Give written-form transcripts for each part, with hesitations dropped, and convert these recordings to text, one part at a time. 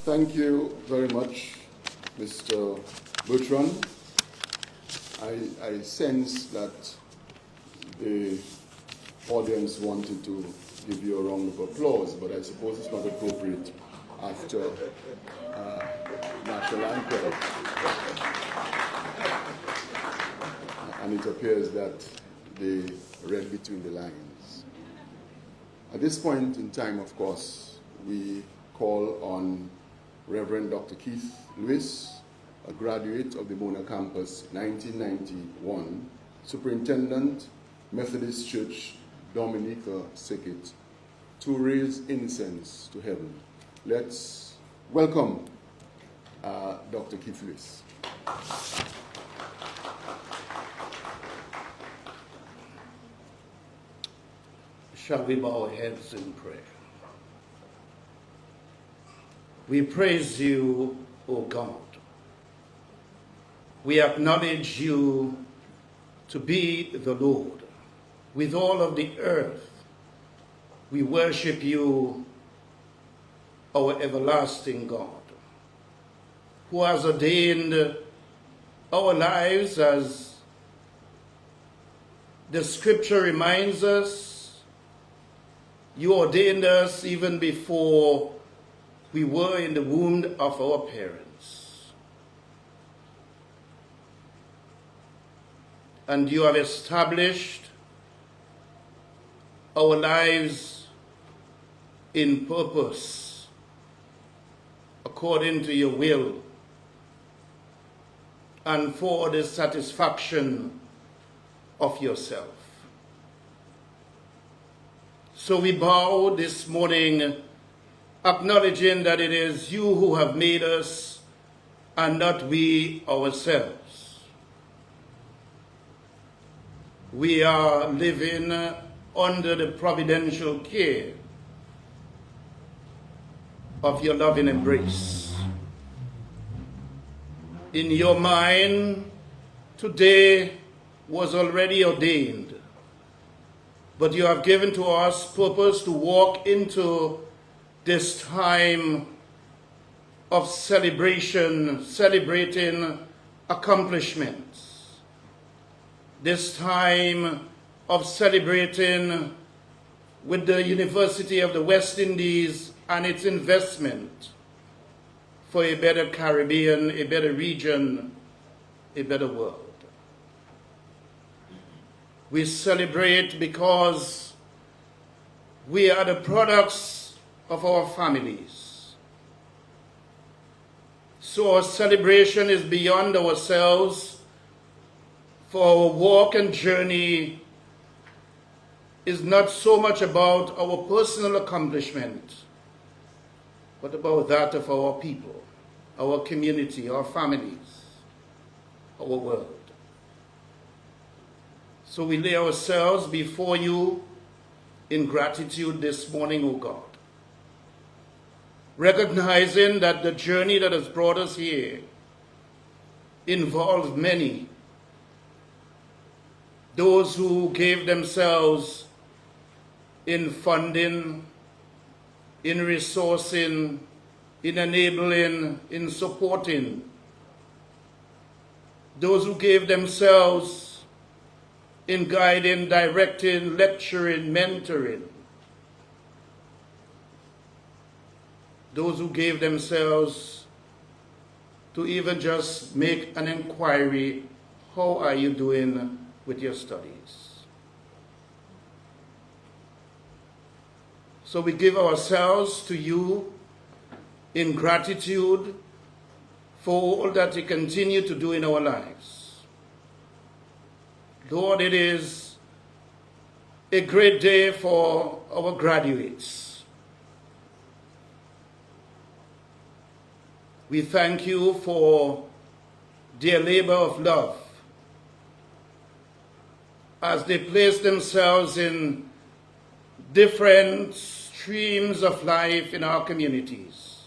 Thank you very much, Mr. Bertrand. I sense that the audience wanted to give you a round of applause, but I suppose it's not appropriate after national anthem. And it appears that they read between the lines. At this point in time, of course, we call on Reverend Dr. Keith Lewis, a graduate of the Mona campus 1991, Superintendent, Methodist Church, Dominica Circuit, to raise incense to heaven. Let's welcome Dr. Keith Lewis. Shall we bow our heads in prayer? We praise you, O God. We acknowledge you to be the Lord. With all of the earth, we worship you, our everlasting God, who has ordained our lives, as the scripture reminds us. You ordained us even before we were in the womb of our parents. And you have established our lives in purpose, according to your will, and for the satisfaction of yourself. So we bow this morning, acknowledging that it is you who have made us and not we ourselves. We are living under the providential care of your loving embrace. In your mind, today was already ordained, but you have given to us purpose to walk into this time of celebration, celebrating accomplishments. This time of celebrating with the University of the West Indies and its investment for a better Caribbean, a better region, a better world. We celebrate because we are the products of our families. So our celebration is beyond ourselves, for our walk and journey is not so much about our personal accomplishment, but about that of our people, our community, our families, our world. So we lay ourselves before you in gratitude this morning, O God, recognizing that the journey that has brought us here involved many. Those who gave themselves in funding, in resourcing, in enabling, in supporting. Those who gave themselves in guiding, directing, lecturing, mentoring. Those who gave themselves to even just make an inquiry, how are you doing with your studies? So we give ourselves to you in gratitude for all that you continue to do in our lives. Lord, it is a great day for our graduates. We thank you for their labor of love as they place themselves in different streams of life in our communities,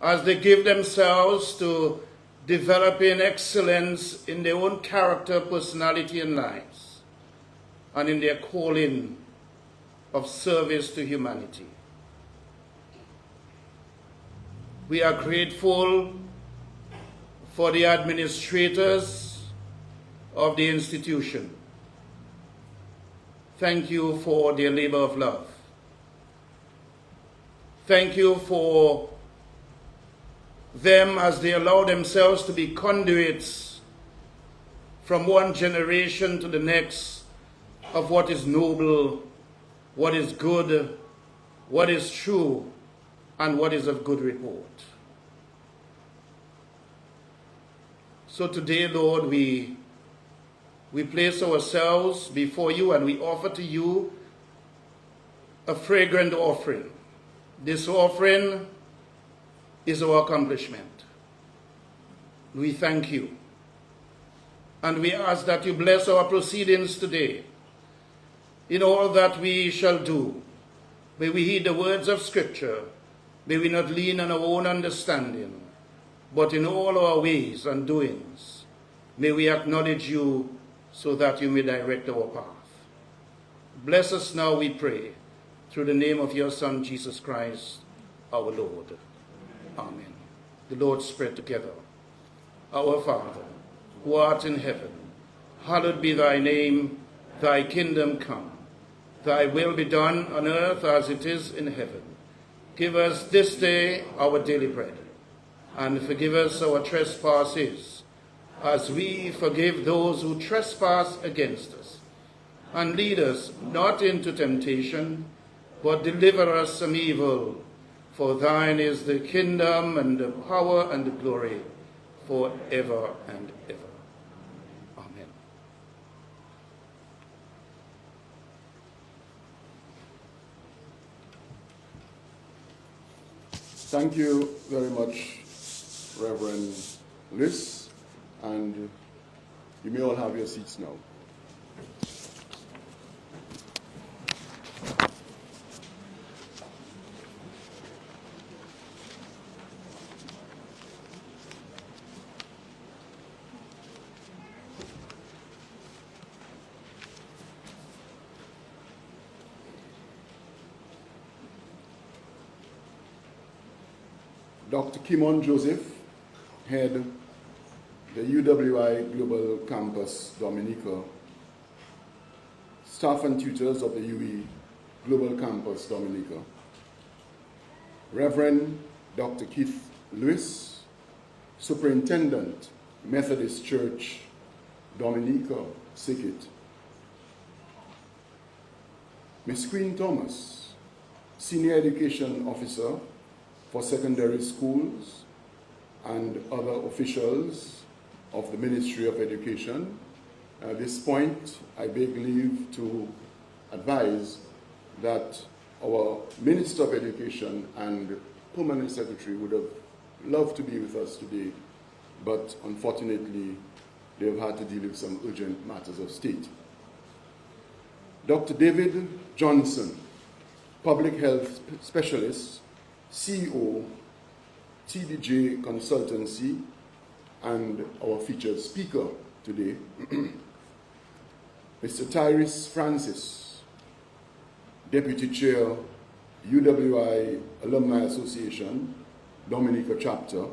as they give themselves to developing excellence in their own character, personality, and lives, and in their calling of service to humanity. We are grateful for the administrators of the institution. Thank you for their labor of love. Thank you for them as they allow themselves to be conduits from one generation to the next of what is noble, what is good, what is true, and what is of good report. So today, Lord, we place ourselves before you and we offer to you a fragrant offering. This offering is our accomplishment. We thank you. And we ask that you bless our proceedings today. In all that we shall do, may we heed the words of Scripture. May we not lean on our own understanding, but in all our ways and doings, may we acknowledge you so that you may direct our path. Bless us now, we pray, through the name of your Son, Jesus Christ, our Lord. Amen. The Lord spread together. Our Father, who art in heaven, hallowed be thy name, thy kingdom come. Thy will be done on earth as it is in heaven. Give us this day our daily bread, and forgive us our trespasses, as we forgive those who trespass against us. And lead us not into temptation, but deliver us from evil. For thine is the kingdom, and the power, and the glory, forever and ever. Amen. Thank you very much, Reverend Lewis, and you may all have your seats now. Dr. Kimon Joseph, head the UWI Global Campus Dominica, staff and tutors of the UE Global Campus Dominica, Reverend Dr. Keith Lewis, Superintendent, Methodist Church, Dominica, Sikit, Ms. Queen Thomas, Senior Education Officer for secondary schools, and other officials of the Ministry of Education. At this point, I beg leave to advise that our Minister of Education and Permanent Secretary would have loved to be with us today, but unfortunately, they have had to deal with some urgent matters of state. Dr. David Johnson, Public Health Specialist, CEO, TDJ Consultancy, and our featured speaker today, Mr. Tyrese Francis, Deputy Chair, UWI Alumni Association, Dominica Chapter,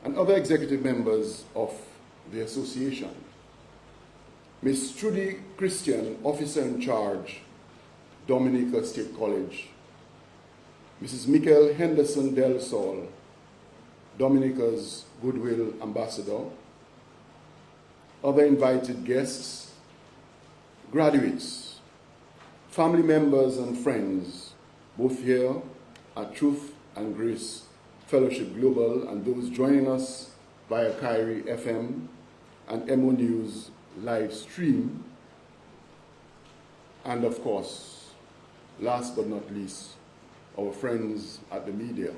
and other executive members of the association. Ms. Trudy Christian, Officer in Charge, Dominica State College, Mrs. Michael Henderson Del Sol, Dominica's Goodwill Ambassador, other invited guests, graduates, family members and friends, both here at Truth and Grace Fellowship Global and those joining us via Kyrie FM and Emonews live stream, and of course, last but not least, our friends at the media.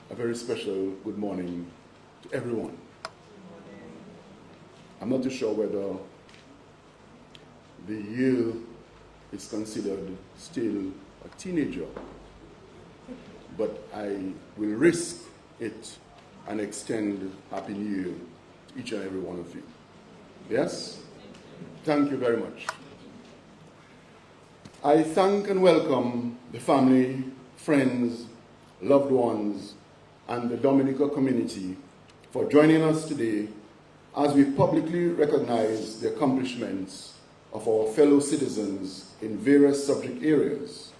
A very special good morning to everyone. I'm not too sure whether the year is considered still a teenager, but I will risk it and extend Happy New Year to each and every one of you. Yes? Thank you very much. I thank and welcome the family, friends, loved ones, and the Dominica community for joining us today as we publicly recognize the accomplishments of our fellow citizens in various subject areas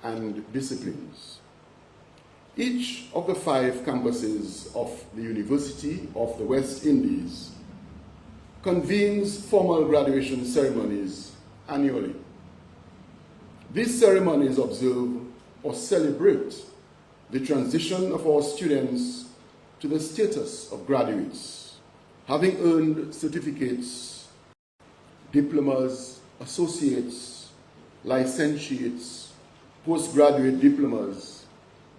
and disciplines. Each of the 5 campuses of the University of the West Indies convenes formal graduation ceremonies annually. These ceremonies observe or celebrate the transition of our students to the status of graduates, having earned certificates, diplomas, associates, licentiates, postgraduate diplomas,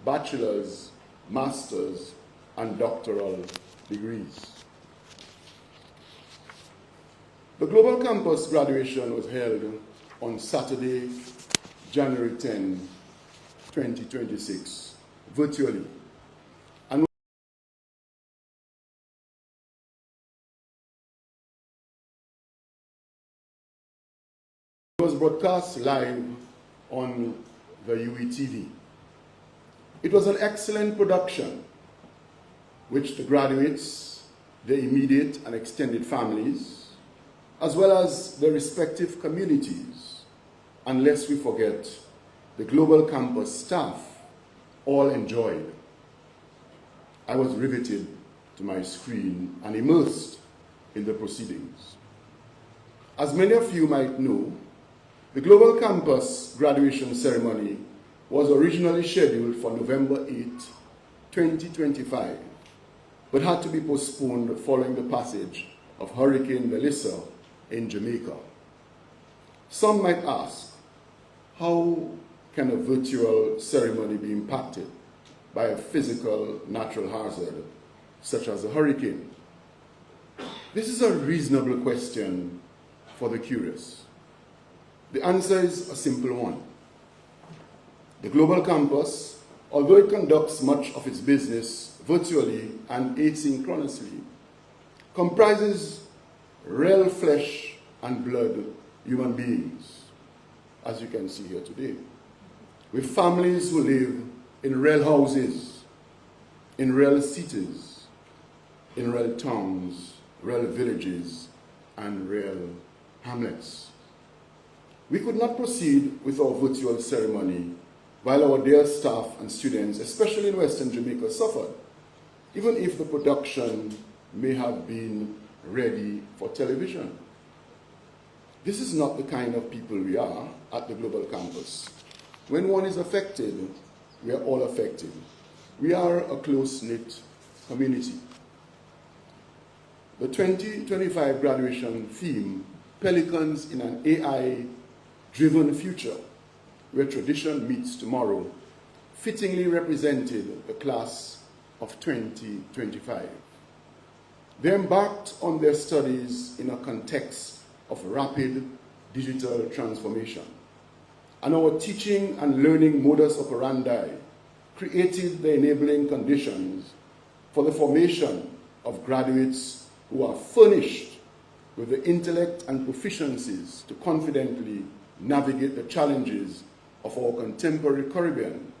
bachelor's, master's, and doctoral degrees. The Global Campus graduation was held on Saturday, January 10, 2026, virtually, and was broadcast live on the UETV. It was an excellent production, which the graduates, their immediate and extended families, as well as their respective communities, and lest we forget, the Global Campus staff all enjoyed. I was riveted to my screen and immersed in the proceedings. As many of you might know, the Global Campus graduation ceremony was originally scheduled for November 8, 2025, but had to be postponed following the passage of Hurricane Melissa in Jamaica. Some might ask, how can a virtual ceremony be impacted by a physical natural hazard such as a hurricane? This is a reasonable question for the curious. The answer is a simple one. The Global Campus, although it conducts much of its business virtually and asynchronously, comprises real flesh and blood human beings, as you can see here today, with families who live in real houses, in real cities, in real towns, real villages, and real hamlets. We could not proceed with our virtual ceremony while our dear staff and students, especially in Western Jamaica, suffered, even if the production may have been ready for television. This is not the kind of people we are at the Global Campus. When one is affected, we are all affected. We are a close-knit community. The 2025 graduation theme, Pelicans in an AI-driven future, where tradition meets tomorrow, fittingly represented the class of 2025. They embarked on their studies in a context of rapid digital transformation. And our teaching and learning modus operandi created the enabling conditions for the formation of graduates who are furnished with the intellect and proficiencies to confidently navigate the challenges of our contemporary Caribbean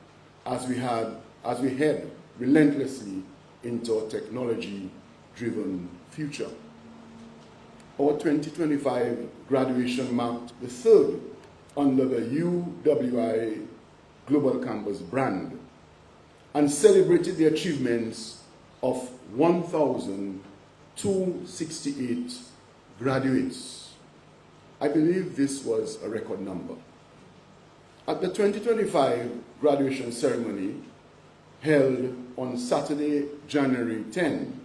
as we head relentlessly into a technology-driven future. Our 2025 graduation marked the 3rd under the UWI Global Campus brand and celebrated the achievements of 1,268 graduates. I believe this was a record number. At the 2025 graduation ceremony held on Saturday, January 10,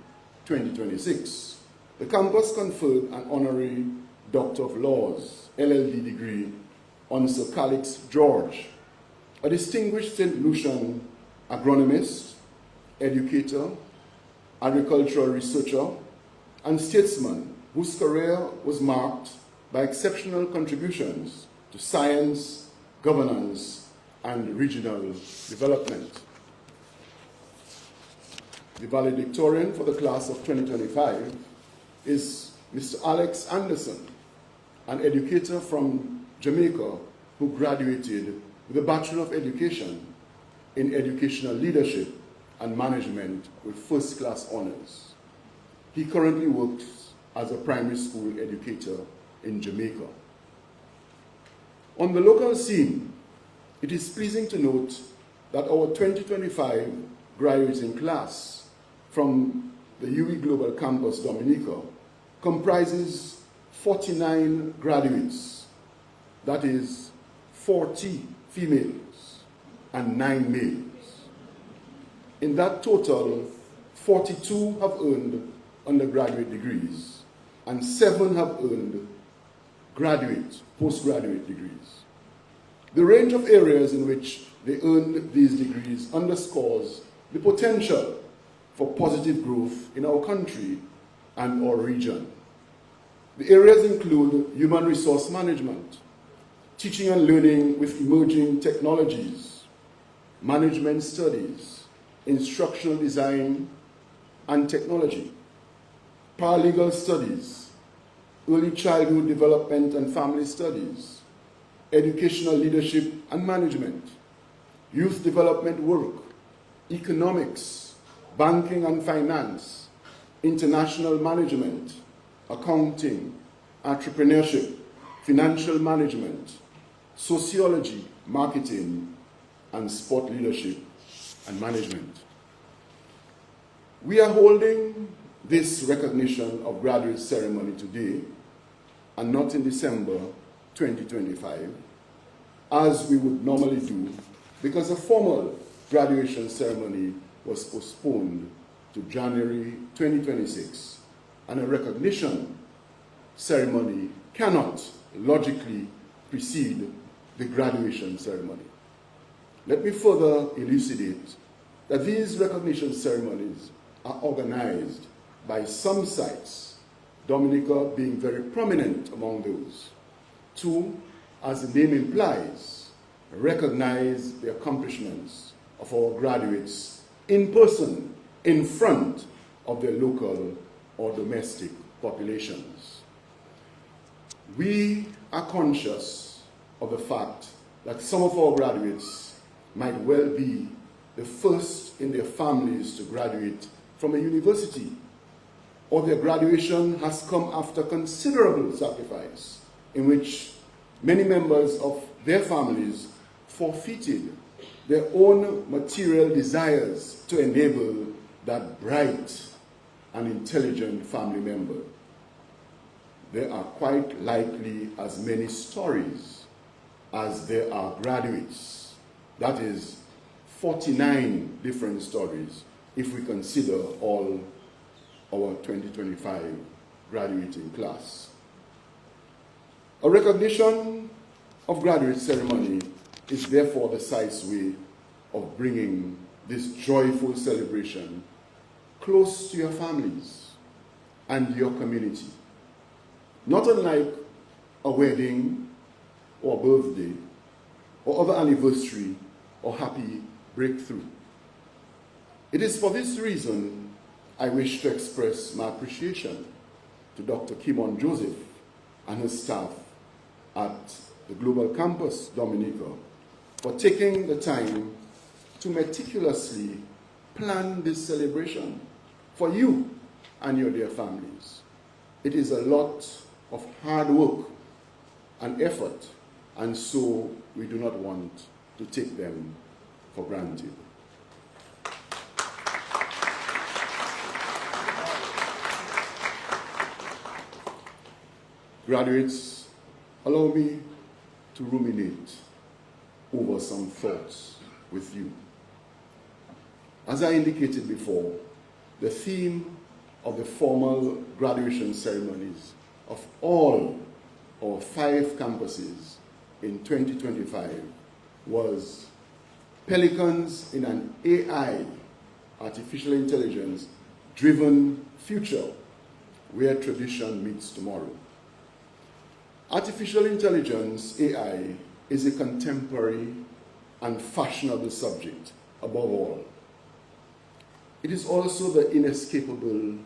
2026, the campus conferred an honorary Doctor of Laws, LLD degree on Sir Calix George, a distinguished St. Lucian agronomist, educator, agricultural researcher, and statesman whose career was marked by exceptional contributions to science, governance, and regional development. The valedictorian for the class of 2025 is Mr. Alex Anderson, an educator from Jamaica who graduated with a Bachelor of Education in Educational Leadership and Management with first-class honors. He currently works as a primary school educator in Jamaica. On the local scene, it is pleasing to note that our 2025 graduating class from the UE Global Campus Dominica comprises 49 graduates, that is 40 females and 9 males. In that total, 42 have earned undergraduate degrees and 7 have earned postgraduate degrees. The range of areas in which they earned these degrees underscores the potential for positive growth in our country and our region. The areas include human resource management, teaching and learning with emerging technologies, management studies, instructional design and technology, paralegal studies, early childhood development and family studies, educational leadership and management, youth development work, economics, banking and finance, international management, accounting, entrepreneurship, financial management, sociology, marketing, and sport leadership and management. We are holding this recognition of graduate ceremony today and not in December 2025, as we would normally do, because a formal graduation ceremony was postponed to January 2026, and a recognition ceremony cannot logically precede the graduation ceremony. Let me further elucidate that these recognition ceremonies are organized by some sites, Dominica being very prominent among those, to, as the name implies, recognize the accomplishments of our graduates in person, in front of their local or domestic populations. We are conscious of the fact that some of our graduates might well be the first in their families to graduate from a university, or their graduation has come after considerable sacrifice in which many members of their families forfeited their own material desires to enable that bright and intelligent family member. There are quite likely as many stories as there are graduates. That is 49 different stories if we consider all our 2025 graduating class. A recognition of graduate ceremony is therefore the precise way of bringing this joyful celebration close to your families and your community. Not unlike a wedding or birthday or other anniversary or happy breakthrough. It is for this reason I wish to express my appreciation to Dr. Kimon Joseph and his staff at the Global Campus Dominica for taking the time to meticulously plan this celebration for you and your dear families. It is a lot of hard work and effort, and so we do not want to take them for granted. Graduates, allow me to ruminate over some thoughts with you. As I indicated before, the theme of the formal graduation ceremonies of all our 5 campuses in 2025 was Pelicans in an AI, artificial intelligence, driven future where tradition meets tomorrow. Artificial intelligence, AI, is a contemporary and fashionable subject above all. It is also the inescapable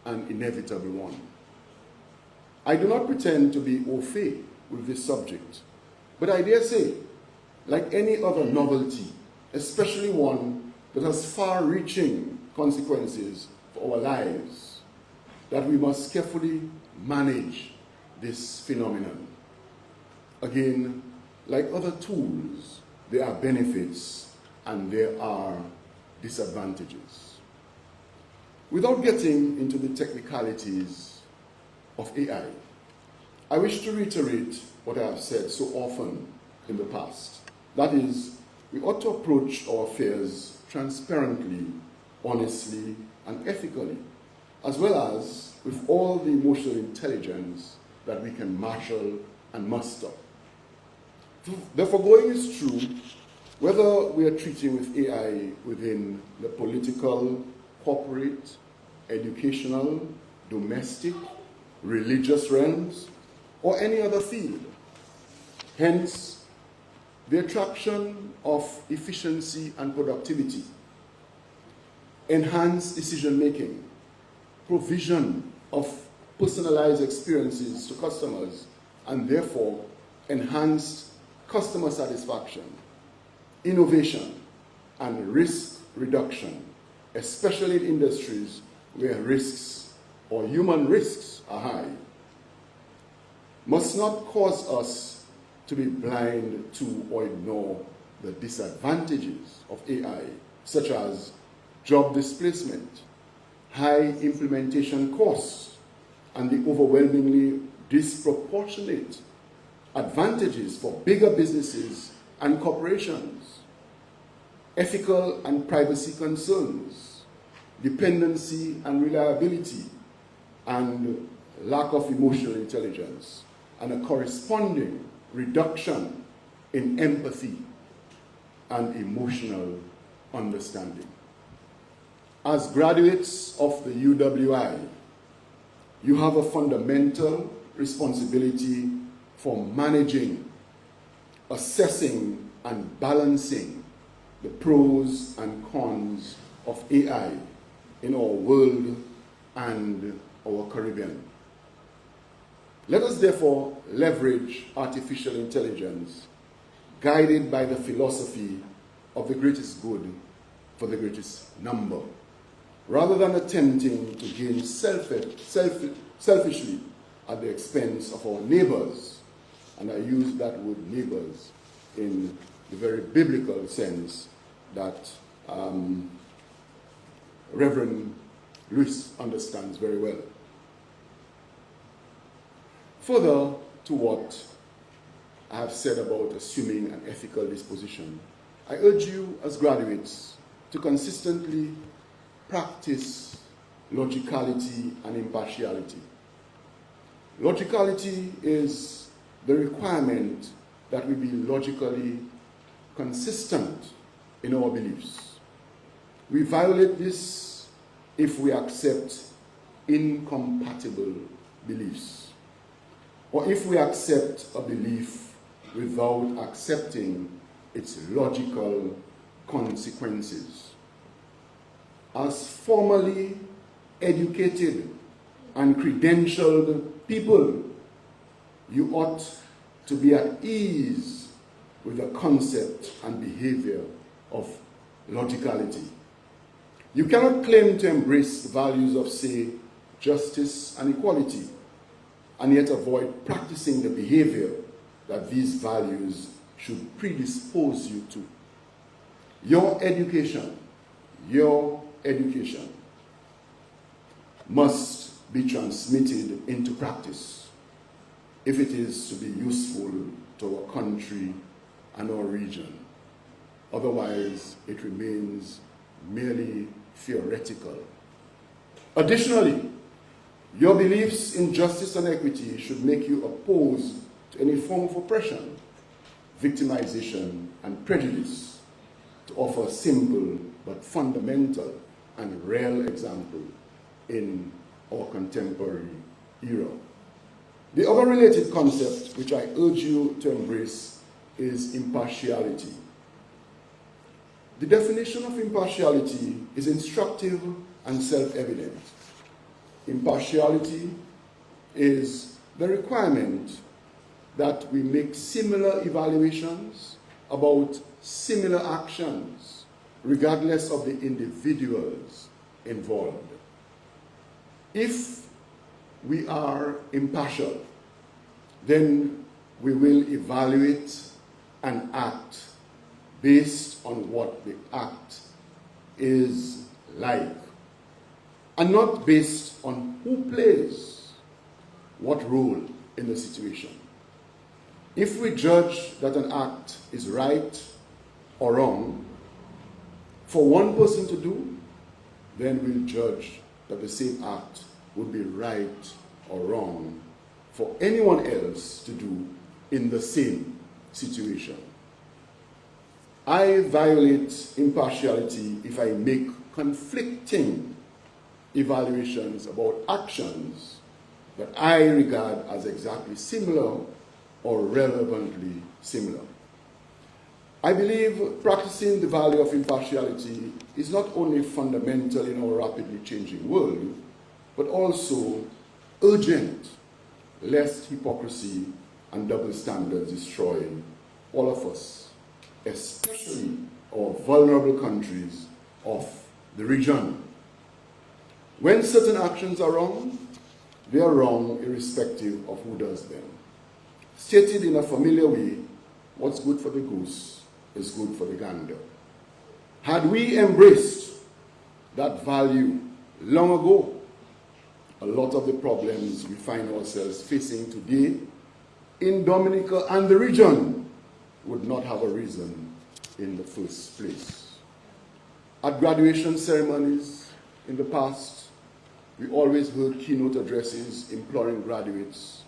and inevitable one. I do not pretend to be au fait with this subject, but I dare say, like any other novelty, especially one that has far-reaching consequences for our lives, that we must carefully manage this phenomenon. Again, like other tools, there are benefits and there are disadvantages. Without getting into the technicalities of AI, I wish to reiterate what I have said so often in the past. That is, we ought to approach our affairs transparently, honestly, and ethically, as well as with all the emotional intelligence that we can marshal and muster. The foregoing is true whether we are treating with AI within the political, corporate, educational, domestic, religious realms, or any other field. Hence, the attraction of efficiency and productivity, enhanced decision-making, provision of personalized experiences to customers, and therefore enhanced customer satisfaction, innovation, and risk reduction, especially in industries where risks or human risks are high, must not cause us to be blind to or ignore the disadvantages of AI, such as job displacement, high implementation costs, and the overwhelmingly disproportionate advantages for bigger businesses and corporations, ethical and privacy concerns, dependency and reliability, and lack of emotional intelligence, and a corresponding reduction in empathy and emotional understanding. As graduates of the UWI, you have a fundamental responsibility for managing, assessing, and balancing the pros and cons of AI in our world and our Caribbean. Let us therefore leverage artificial intelligence guided by the philosophy of the greatest good for the greatest number, rather than attempting to gain selfishly at the expense of our neighbors. And I use that word neighbors in the very biblical sense that Reverend Luis understands very well. Further to what I have said about assuming an ethical disposition, I urge you as graduates to consistently practice logicality and impartiality. Logicality is the requirement that we be logically consistent in our beliefs. We violate this if we accept incompatible beliefs, or if we accept a belief without accepting its logical consequences. As formally educated and credentialed people, you ought to be at ease with the concept and behavior of logicality. You cannot claim to embrace the values of, say, justice and equality, and yet avoid practicing the behavior that these values should predispose you to. Your education must be transmitted into practice if it is to be useful to our country and our region. Otherwise, it remains merely theoretical. Additionally, your beliefs in justice and equity should make you opposed to any form of oppression, victimization, and prejudice, to offer a simple but fundamental and real example in our contemporary era. The other related concept which I urge you to embrace is impartiality. The definition of impartiality is instructive and self-evident. Impartiality is the requirement that we make similar evaluations about similar actions regardless of the individuals involved. If we are impartial, then we will evaluate an act based on what the act is like, and not based on who plays what role in the situation. If we judge that an act is right or wrong for one person to do, then we'll judge that the same act would be right or wrong for anyone else to do in the same situation. I violate impartiality if I make conflicting evaluations about actions that I regard as exactly similar or relevantly similar. I believe practicing the value of impartiality is not only fundamental in our rapidly changing world, but also urgent, lest hypocrisy and double standards destroy all of us, especially our vulnerable countries of the region. When certain actions are wrong, they are wrong irrespective of who does them. Stated in a familiar way, what's good for the goose is good for the gander. Had we embraced that value long ago, a lot of the problems we find ourselves facing today in Dominica and the region would not have arisen in the first place. At graduation ceremonies in the past, we always heard keynote addresses imploring graduates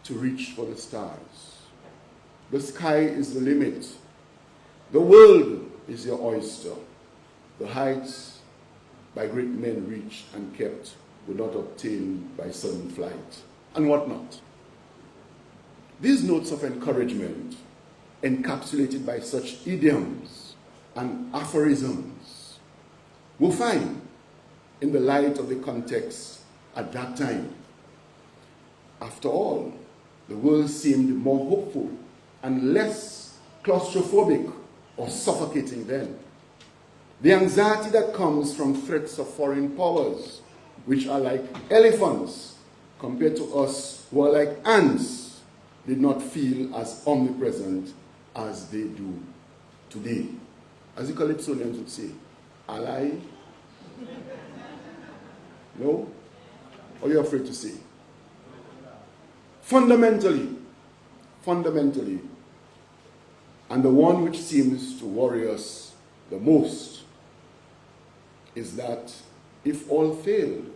to reach for the stars. The sky is the limit. The world is your oyster. The heights by great men reached and kept were not obtained by sudden flight, and whatnot. These notes of encouragement, encapsulated by such idioms and aphorisms, were fine in the light of the context at that time. After all, the world seemed more hopeful and less claustrophobic or suffocating then. The anxiety that comes from threats of foreign powers, which are like elephants compared to us who are like ants, did not feel as omnipresent as they do today. As the Calypsonians would say, ally? No? Or you're afraid to say? Fundamentally, and the one which seems to worry us the most is that if all failed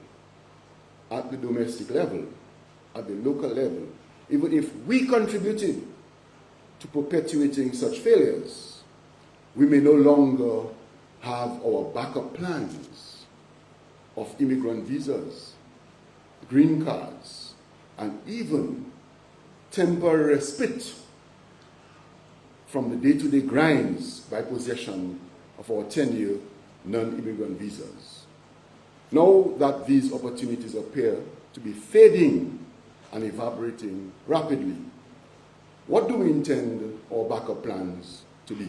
at the domestic level, at the local level, even if we contributed to perpetuating such failures, we may no longer have our backup plans of immigrant visas, green cards, and even temporary respite from the day-to-day grinds by possession of our 10-year non-immigrant visas. Now that these opportunities appear to be fading and evaporating rapidly, what do we intend our backup plans to be?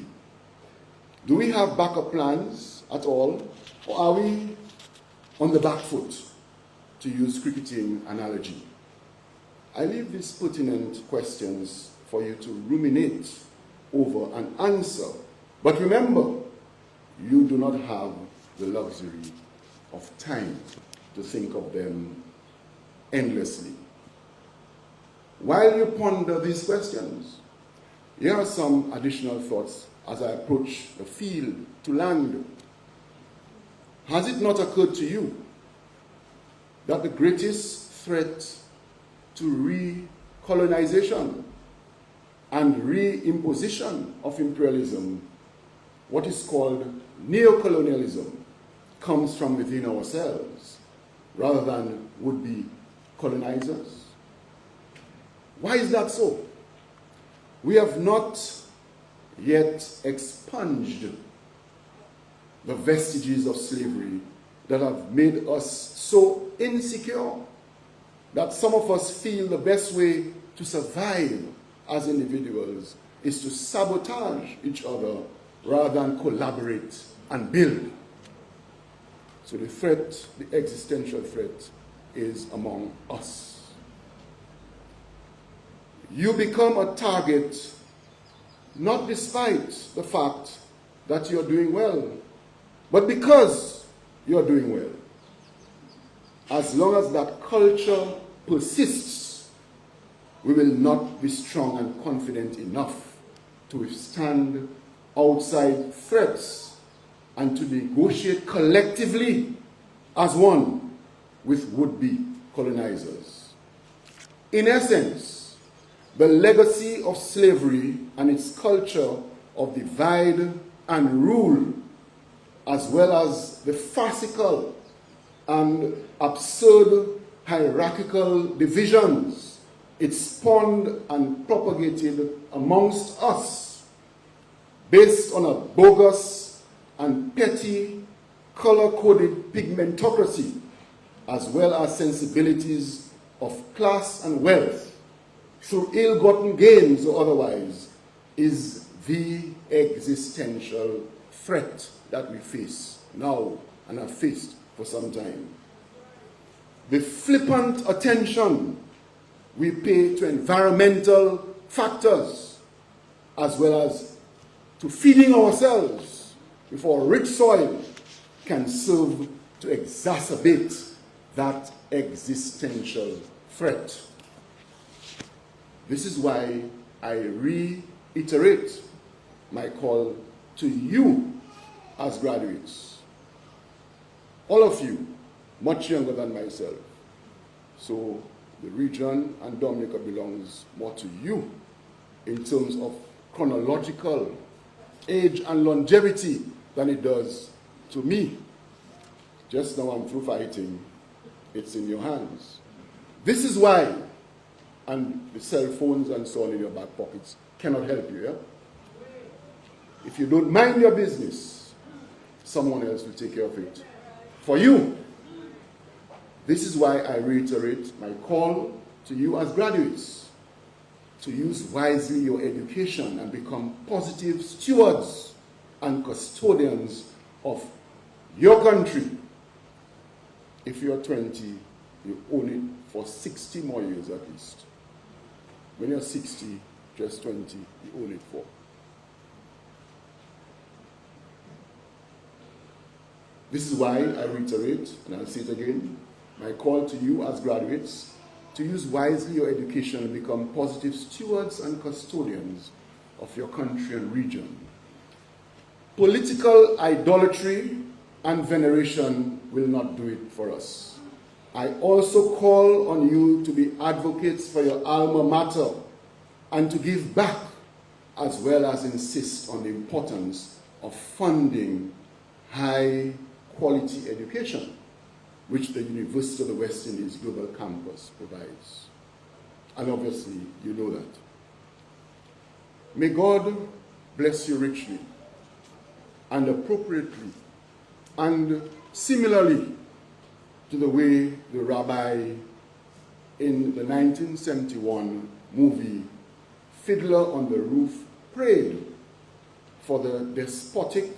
Do we have backup plans at all, or are we on the back foot, to use cricketing analogy? I leave these pertinent questions for you to ruminate over and answer. But remember, you do not have the luxury of time to think of them endlessly. While you ponder these questions, here are some additional thoughts as I approach the field to land. Has it not occurred to you that the greatest threat to recolonization and reimposition of imperialism, what is called neocolonialism, comes from within ourselves rather than would-be colonizers? Why is that so? We have not yet expunged the vestiges of slavery that have made us so insecure that some of us feel the best way to survive as individuals is to sabotage each other rather than collaborate and build. So the threat, the existential threat, is among us. You become a target not despite the fact that you're doing well, but because you're doing well. As long as that culture persists, we will not be strong and confident enough to withstand outside threats and to negotiate collectively as one with would-be colonizers. In essence, the legacy of slavery and its culture of divide and rule, as well as the farcical and absurd hierarchical divisions it spawned and propagated amongst us, based on a bogus and petty color-coded pigmentocracy, as well as sensibilities of class and wealth, through ill-gotten gains or otherwise, is the existential threat that we face now and have faced for some time. The flippant attention we pay to environmental factors, as well as to feeding ourselves with our rich soil, can serve to exacerbate that existential threat. This is why I reiterate my call to you as graduates. All of you, much younger than myself. So the region and Dominica belongs more to you in terms of chronological age and longevity than it does to me. Just now I'm through fighting, it's in your hands. This is why, and the cell phones and so on in your back pockets cannot help you, yeah? If you don't mind your business, someone else will take care of it for you. This is why I reiterate my call to you as graduates to use wisely your education and become positive stewards and custodians of your country. If you're 20, you own it for 60 more years at least. When you're 60, just 20, you own it for. This is why I reiterate, and I'll say it again, my call to you as graduates to use wisely your education and become positive stewards and custodians of your country and region. Political idolatry and veneration will not do it for us. I also call on you to be advocates for your alma mater and to give back, as well as insist on the importance of funding high quality education, which the University of the West Indies Global Campus provides. And obviously, you know that. May God bless you richly and appropriately and similarly to the way the rabbi in the 1971 movie Fiddler on the Roof prayed for the despotic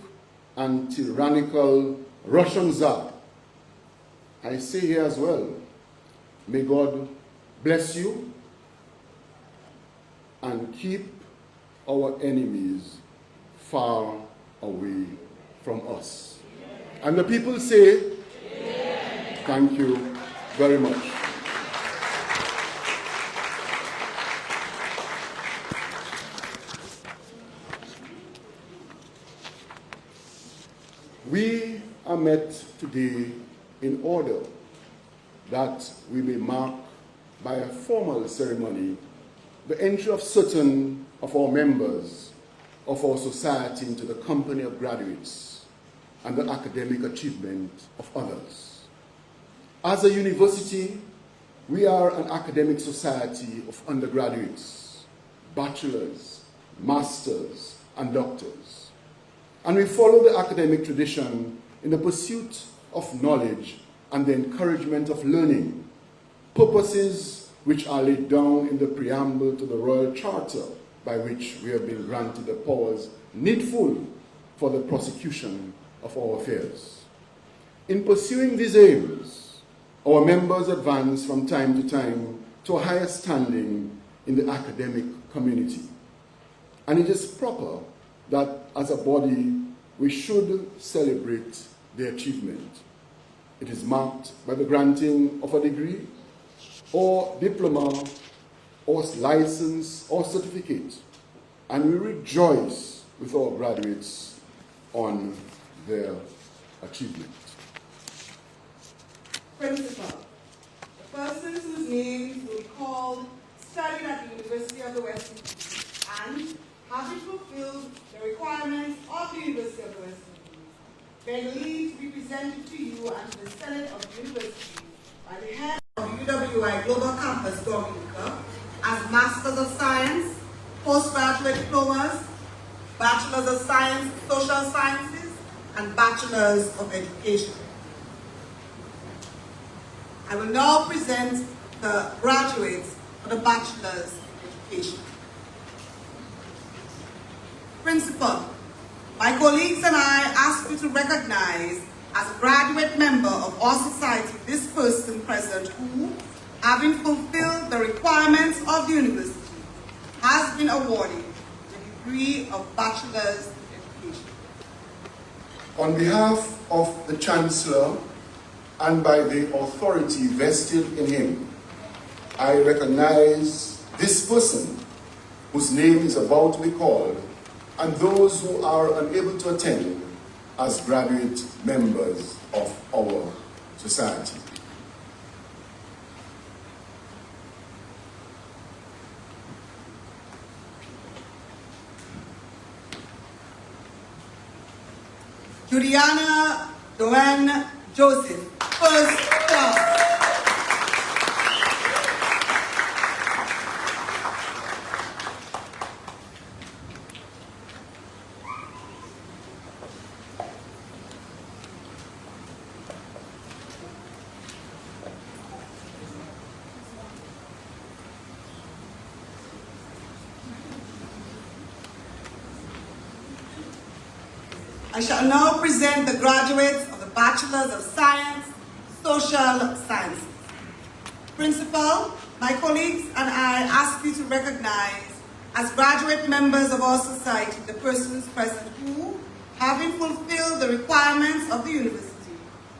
and tyrannical Russian Tsar. I say here as well, may God bless you and keep our enemies far away from us. And the people say, amen. Thank you very much. We are met today in order that we may mark by a formal ceremony the entry of certain of our members of our society into the company of graduates and the academic achievement of others. As a university, we are an academic society of undergraduates, bachelors, masters, and doctors. And we follow the academic tradition in the pursuit of knowledge and the encouragement of learning, purposes which are laid down in the preamble to the Royal Charter, by which we have been granted the powers needful for the prosecution of our affairs. In pursuing these aims, our members advance from time to time to a higher standing in the academic community. And it is proper that as a body, we should celebrate their achievement. It is marked by the granting of a degree or diploma or license or certificate, and we rejoice with our graduates on their achievement. Principal, the persons whose names will be called studied at the University of the West Indies and, having fulfilled the requirements of the University of the West Indies, beg leave to be presented to you and to the Senate of the University by the head of UWI Global Campus, Dominica, as Masters of Science, Postgraduate Diplomas, Bachelors of Science, Social Sciences, and Bachelors of Education. I will now present the graduates for the Bachelors of Education. Principal, my colleagues and I ask you to recognize as a graduate member of our society this person present who, having fulfilled the requirements of the university, has been awarded the degree of Bachelor's Education. On behalf of the Chancellor and by the authority vested in him, I recognize this person whose name is about to be called and those who are unable to attend as graduate members of our society. Juliana Joanne Joseph, first class. I shall now present the graduates of the Bachelors of Science, Social Sciences. Principal, my colleagues and I ask you to recognize as graduate members of our society the persons present who, having fulfilled the requirements of the university,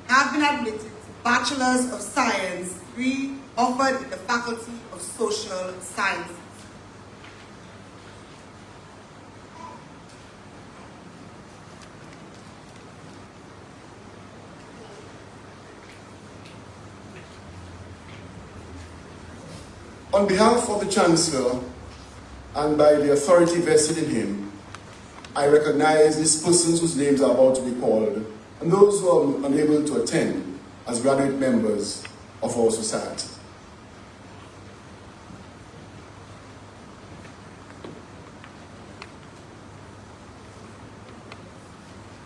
have been admitted to Bachelors of Science degree offered in the Faculty of Social Sciences. On behalf of the Chancellor and by the authority vested in him, I recognize these persons whose names are about to be called and those who are unable to attend as graduate members of our society.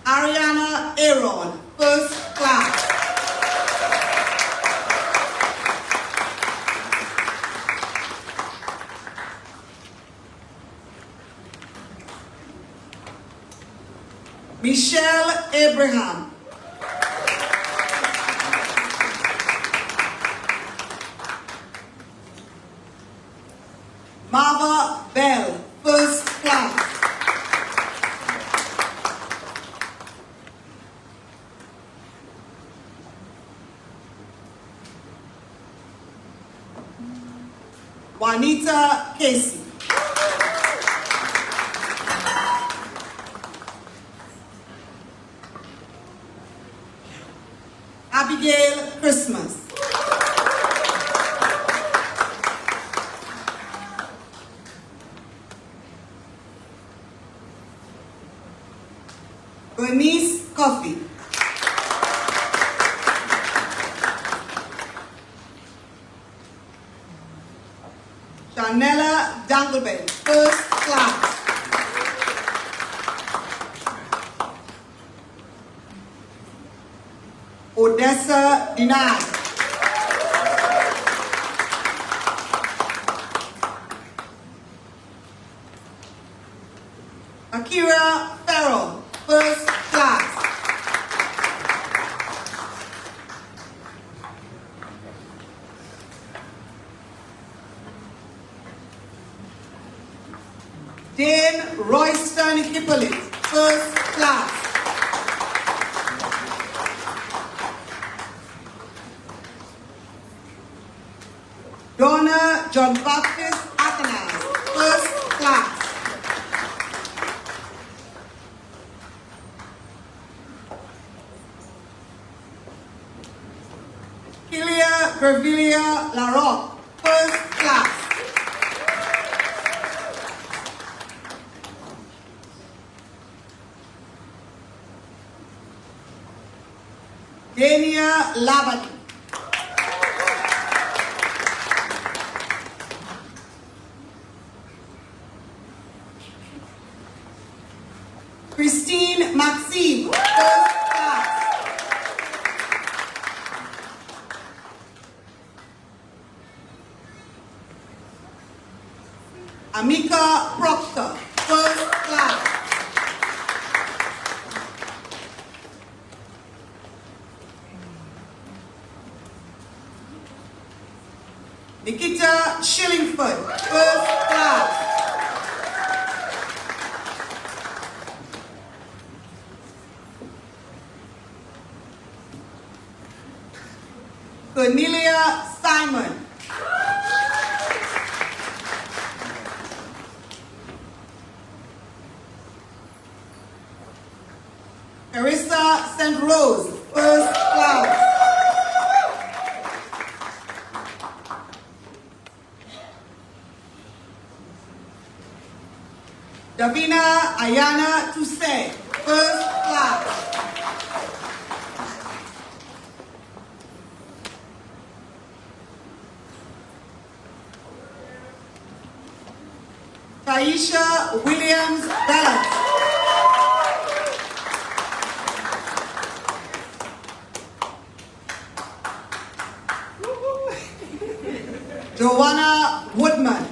Ariana Aaron, first class. Michelle Abraham. Marva Bell, first class. Juanita Casey. Abigail Christmas. Bernice Coffey. Janella Dangleben, first class. Odessa Dinah. Akira Farrell, first class. Royston Hippolyte, first class. Donna John Baptist Athenas, first class. Hilia Grevilla Larocque, first class. Dania Labadie. Christine Maxime, first class. Amika Proctor, first class. Nikita Shillingford, first class. Cornelia Simon. Carissa St. Rose, first class. Davina Ayana Toussaint, first class. Taisha Williams Balance. Joanna Woodman.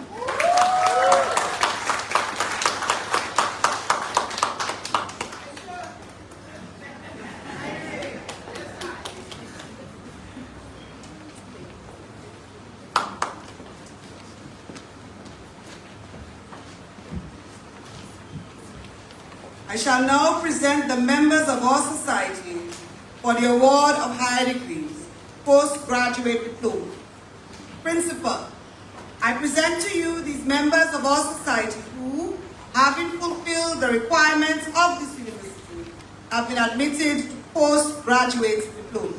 I shall now present the members of our society for the award of higher degrees, postgraduate diploma. Principal, I present to you these members of our society who, having fulfilled the requirements of this university, have been admitted to postgraduate diploma.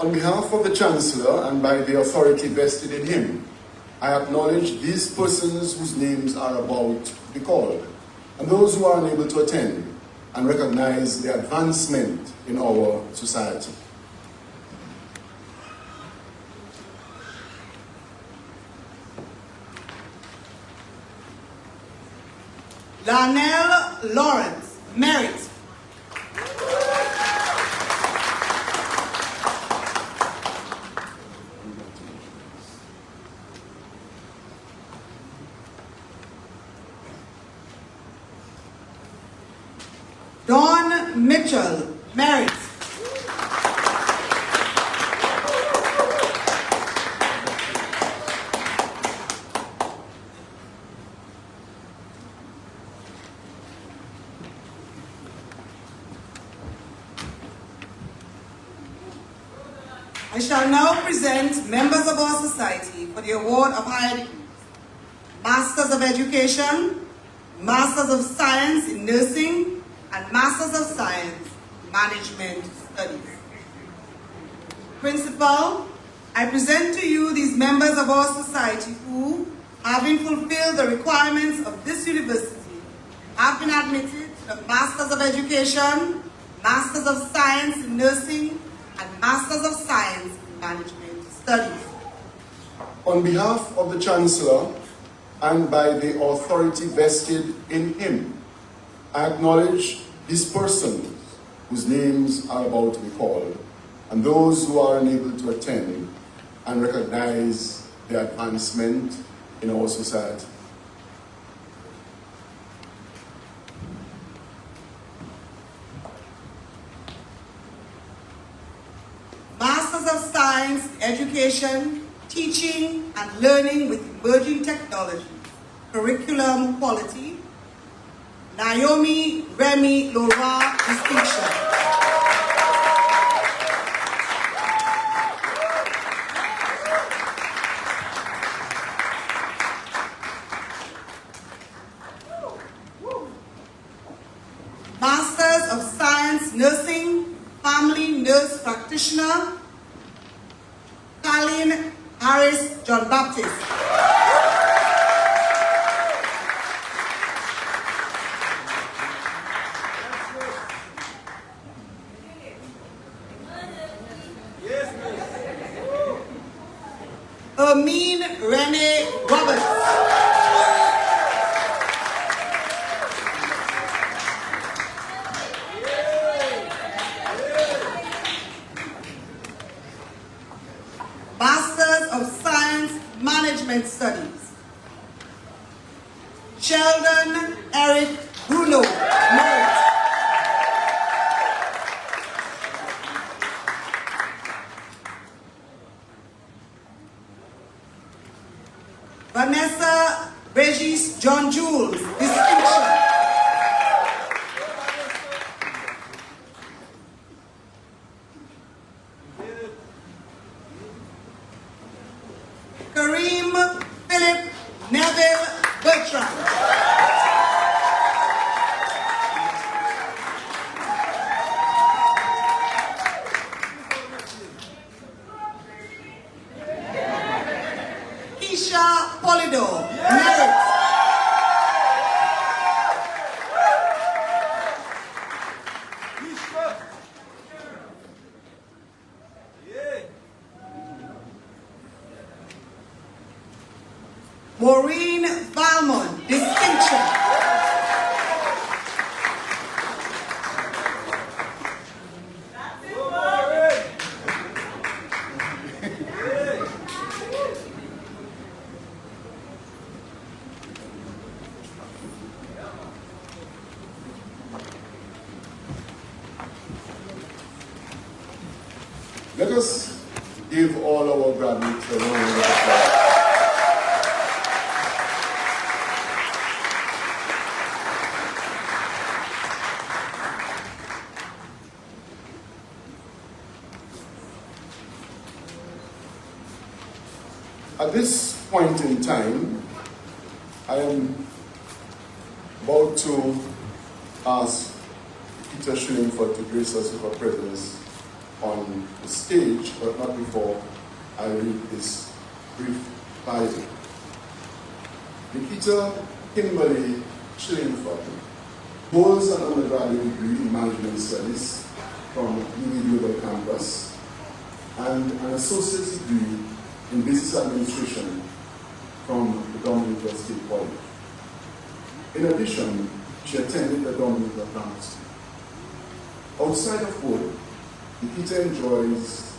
On behalf of the Chancellor and by the authority vested in him, I acknowledge these persons whose names are about to be called, and those who are unable to attend, and recognize the advancement in our society. Larnell Lawrence, Merit. Dawn Mitchell, Merit. I shall now present members of our society for the award of higher degrees. Masters of Education, Masters of Science in Nursing, and Masters of Science in Management Studies. Principal, I present to you these members of our society who, having fulfilled the requirements of this university, have been admitted to the Masters of Education, Masters of Science in Nursing, and Masters of Science in Management Studies. On behalf of the Chancellor and by the authority vested in him, I acknowledge these persons whose names are about to be called, and those who are unable to attend, and recognize the advancement in our society. Masters of Science, Education, Teaching and Learning with Emerging Technologies, curriculum quality, Naomi Remy Laura distinction. Masters of Science Nursing, Family Nurse Practitioner, Colleen Harris John Baptist. Hermine Renee Roberts. Masters of Science Management Studies, Sheldon Eric Bruno, Merit. Vanessa Regis John Jules, distinction. Kareem Philip Neville Bertrand. Keisha Polidor, Merit. Maureen Valmont, distinction. Let us give all our graduates a round of applause. At this point in time, I am about to ask Peter Schillingford to grace us with her presence on the stage, but not before I read this brief bio. Nikita Kimberly Schillingford holds an undergraduate degree in Management Studies from UWI Global Campus and an associate's degree in Business Administration from the Dominica State College. In addition, she attended the Dominica campus. Outside of work, Nikita enjoys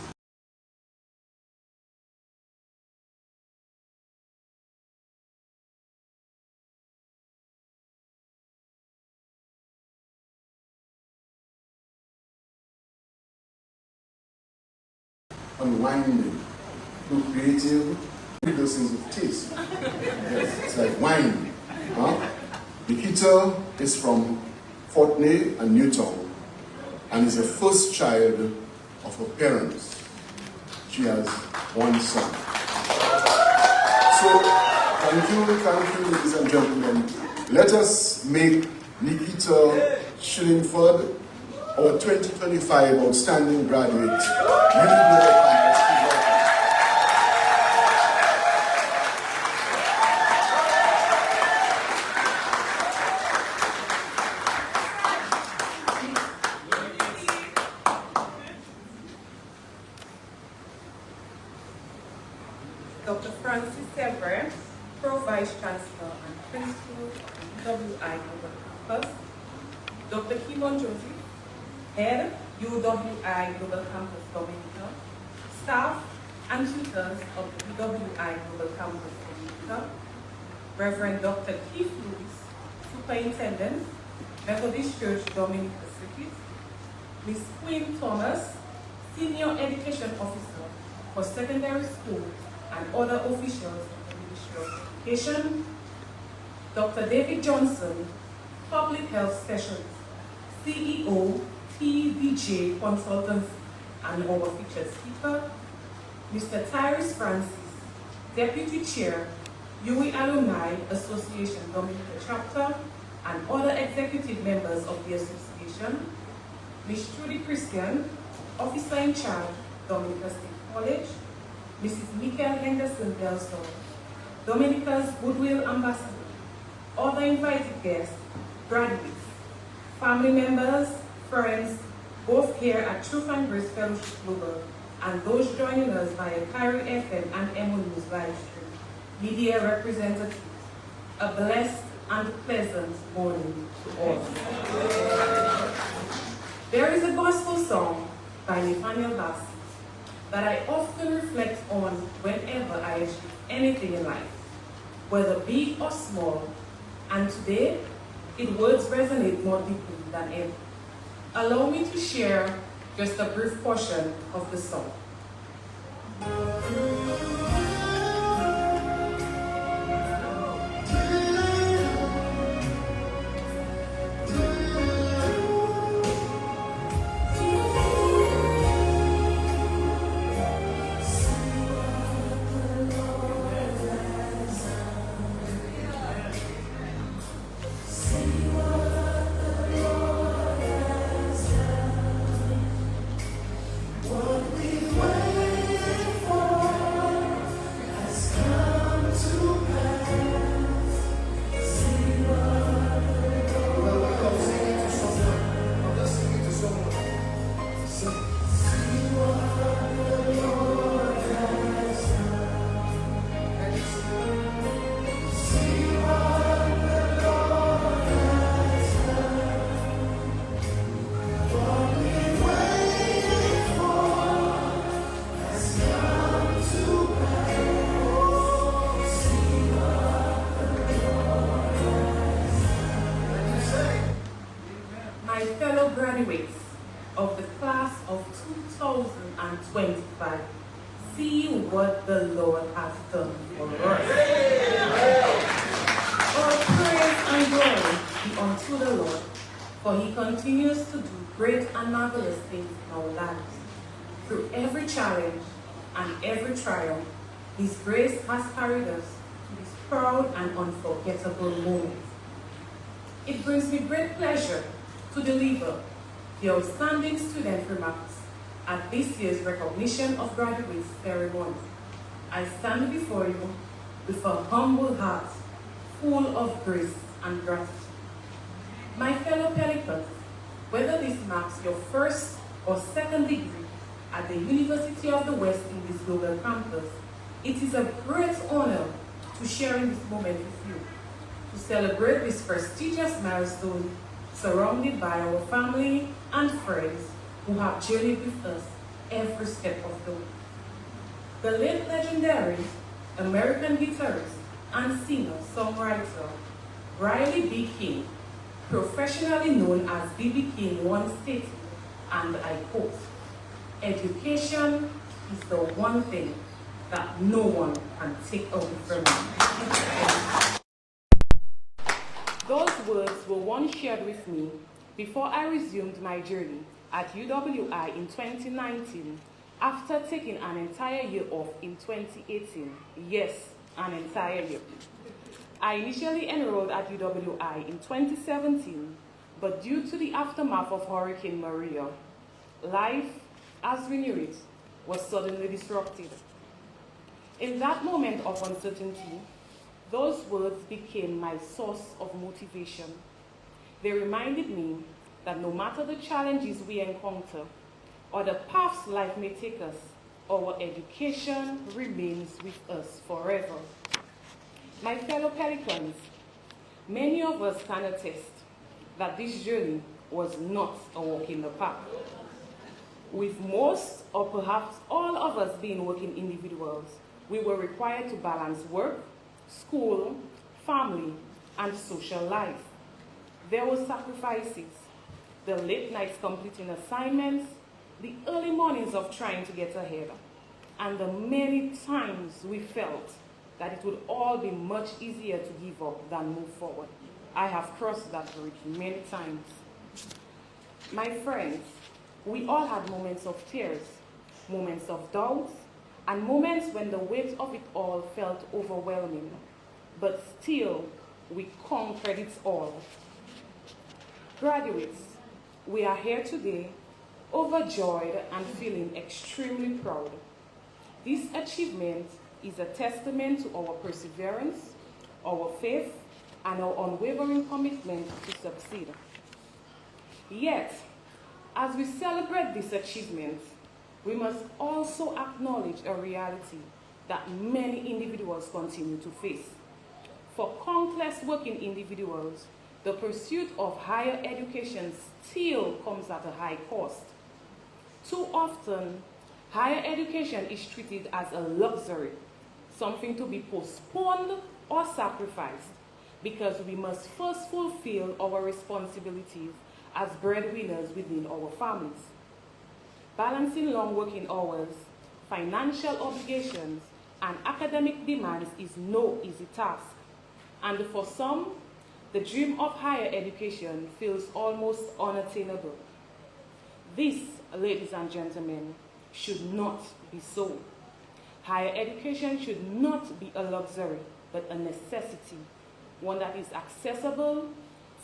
unwinding, too creative, read those things with taste. Yes, it's like wine. Huh? Nikita is from Fortney and Newtown and is the first child of her parents. She has one son. So, thank you, ladies and gentlemen. Let us make Nikita Schillingford our 2025 Outstanding Graduate. Dr. Francis Sevre, Pro Vice Chancellor and Principal of UWI Global Campus. Dr. Kevon Joseph, Head, UWI Global Campus Dominica. Staff and tutors of the UWI Global Campus Dominica. Reverend Dr. Keith Lewis, Superintendent, Methodist Church Dominica Circuit. Ms. Queen Thomas, Senior Education Officer for Secondary School and other officials of the Ministry of Education, Dr. David Johnson, Public Health Specialist, CEO, TVJ Consultancy, and our featured speaker, Mr. Tyrus Francis, Deputy Chair, UE Alumni Association Dominica Chapter, and other executive members of the association, Ms. Trudy Christian, Officer in Charge, Dominica State College, Mrs. Michael Henderson Delson, Dominica's Goodwill Ambassador, other invited guests, graduates, family members, friends, both here at Truth and Grace Fellowship Global, and those joining us via Kyrie FM and Emonews live stream, media representatives, a blessed and pleasant morning to all. There is a gospel song by Nathaniel Bassey that I often reflect on whenever I achieve anything in life, whether big or small, and today, its words resonate more deeply than ever. Allow me to share just a brief portion of the song. Graduates of the class of 2025, see what the Lord has done for us. All praise and glory be unto the Lord, for he continues to do great and marvelous things in our lives. Through every challenge and every trial, his grace has carried us to this proud and unforgettable moment. It brings me great pleasure to deliver the outstanding student remarks at this year's Recognition of Graduates ceremony. I stand before you with a humble heart, full of grace and gratitude. My fellow Pelicans, whether this marks your first or second degree at the University of the West Indies Global Campus, it is a great honor to share in this moment with you, to celebrate this prestigious milestone surrounded by our family and friends who have journeyed with us every step of the way. The late legendary American guitarist and singer-songwriter Riley B. King, professionally known as B.B. King, once stated, and I quote, "Education is the one thing that no one can take away from me." Those words were once shared with me before I resumed my journey at UWI in 2019 after taking an entire year off in 2018. Yes, an entire year. I initially enrolled at UWI in 2017, but due to the aftermath of Hurricane Maria, life, as we knew it, was suddenly disrupted. In that moment of uncertainty, those words became my source of motivation. They reminded me that no matter the challenges we encounter or the paths life may take us, our education remains with us forever. My fellow Pelicans, many of us can attest that this journey was not a walk in the park. With most or perhaps all of us being working individuals, we were required to balance work, school, family, and social life. There were sacrifices, the late nights completing assignments, the early mornings of trying to get ahead, and the many times we felt that it would all be much easier to give up than move forward. I have crossed that bridge many times. My friends, we all had moments of tears, moments of doubts, and moments when the weight of it all felt overwhelming. But still, we conquered it all. Graduates, we are here today, overjoyed and feeling extremely proud. This achievement is a testament to our perseverance, our faith, and our unwavering commitment to succeed. Yet, as we celebrate this achievement, we must also acknowledge a reality that many individuals continue to face. For countless working individuals, the pursuit of higher education still comes at a high cost. Too often, higher education is treated as a luxury, something to be postponed or sacrificed, because we must first fulfill our responsibilities as breadwinners within our families. Balancing long working hours, financial obligations, and academic demands is no easy task. And for some, the dream of higher education feels almost unattainable. This, ladies and gentlemen, should not be so. Higher education should not be a luxury, but a necessity, one that is accessible,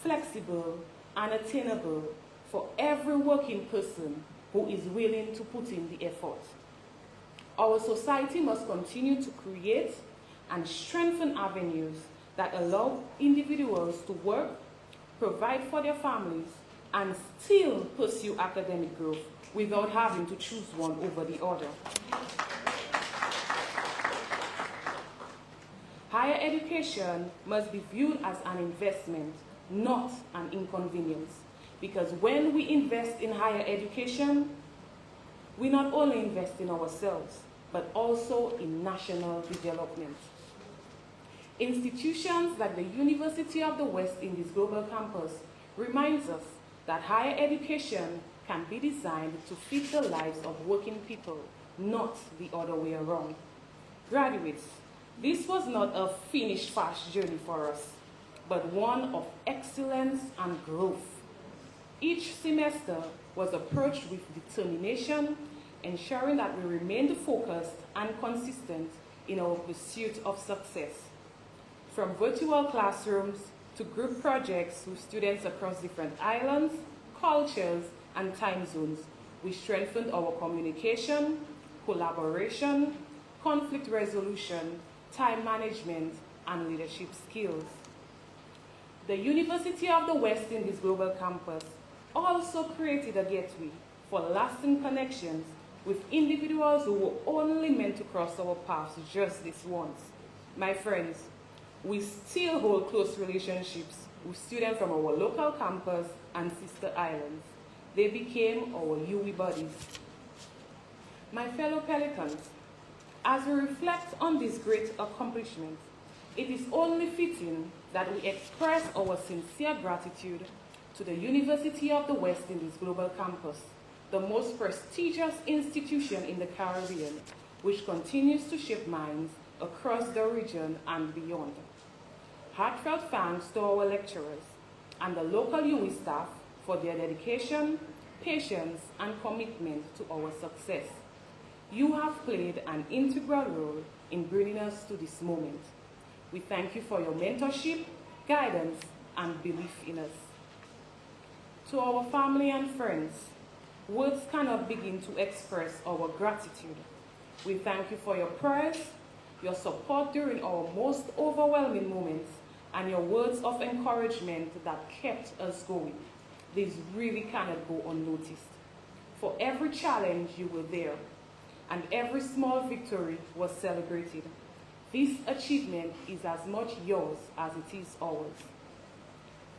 flexible, and attainable for every working person who is willing to put in the effort. Our society must continue to create and strengthen avenues that allow individuals to work, provide for their families, and still pursue academic growth without having to choose one over the other. Higher education must be viewed as an investment, not an inconvenience, because when we invest in higher education, we not only invest in ourselves, but also in national development. Institutions like the University of the West in this global campus reminds us that higher education can be designed to fit the lives of working people, not the other way around. Graduates, this was not a finished fast journey for us, but one of excellence and growth. Each semester was approached with determination, ensuring that we remained focused and consistent in our pursuit of success. From virtual classrooms to group projects with students across different islands, cultures, and time zones, we strengthened our communication, collaboration, conflict resolution, time management, and leadership skills. The University of the West in this global campus also created a gateway for lasting connections with individuals who were only meant to cross our paths just this once. My friends, we still hold close relationships with students from our local campus and sister islands. They became our UE buddies. My fellow Pelicans, as we reflect on these great accomplishments, it is only fitting that we express our sincere gratitude to the University of the West in this global campus, the most prestigious institution in the Caribbean, which continues to shape minds across the region and beyond. Heartfelt thanks to our lecturers and the local UE staff for their dedication, patience, and commitment to our success. You have played an integral role in bringing us to this moment. We thank you for your mentorship, guidance, and belief in us. To our family and friends, words cannot begin to express our gratitude. We thank you for your prayers, your support during our most overwhelming moments, and your words of encouragement that kept us going. These really cannot go unnoticed. For every challenge, you were there, and every small victory was celebrated. This achievement is as much yours as it is ours.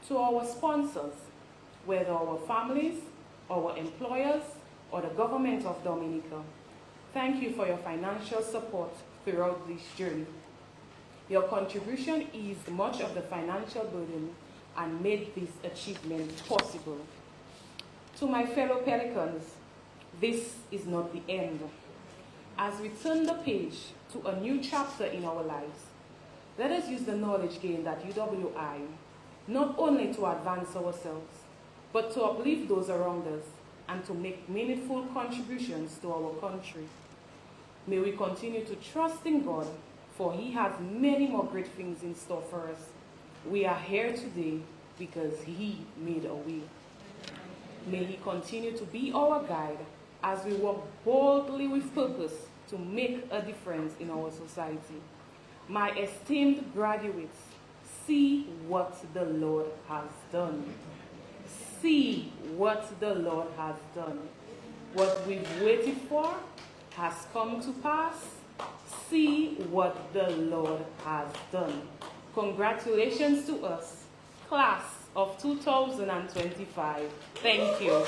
To our sponsors, whether our families, our employers, or the government of Dominica, thank you for your financial support throughout this journey. Your contribution eased much of the financial burden and made this achievement possible. To my fellow Pelicans, this is not the end. as we turn the page to a new chapter in our lives, let us use the knowledge gained at UWI not only to advance ourselves, but to uplift those around us and to make meaningful contributions to our country. May we continue to trust in God, for He has many more great things in store for us. We are here today because He made a way. May He continue to be our guide as we walk boldly with purpose to make a difference in our society. My esteemed graduates, see what the Lord has done. See what the Lord has done. What we've waited for has come to pass. See what the Lord has done. Congratulations to us, class of 2025. Thank you.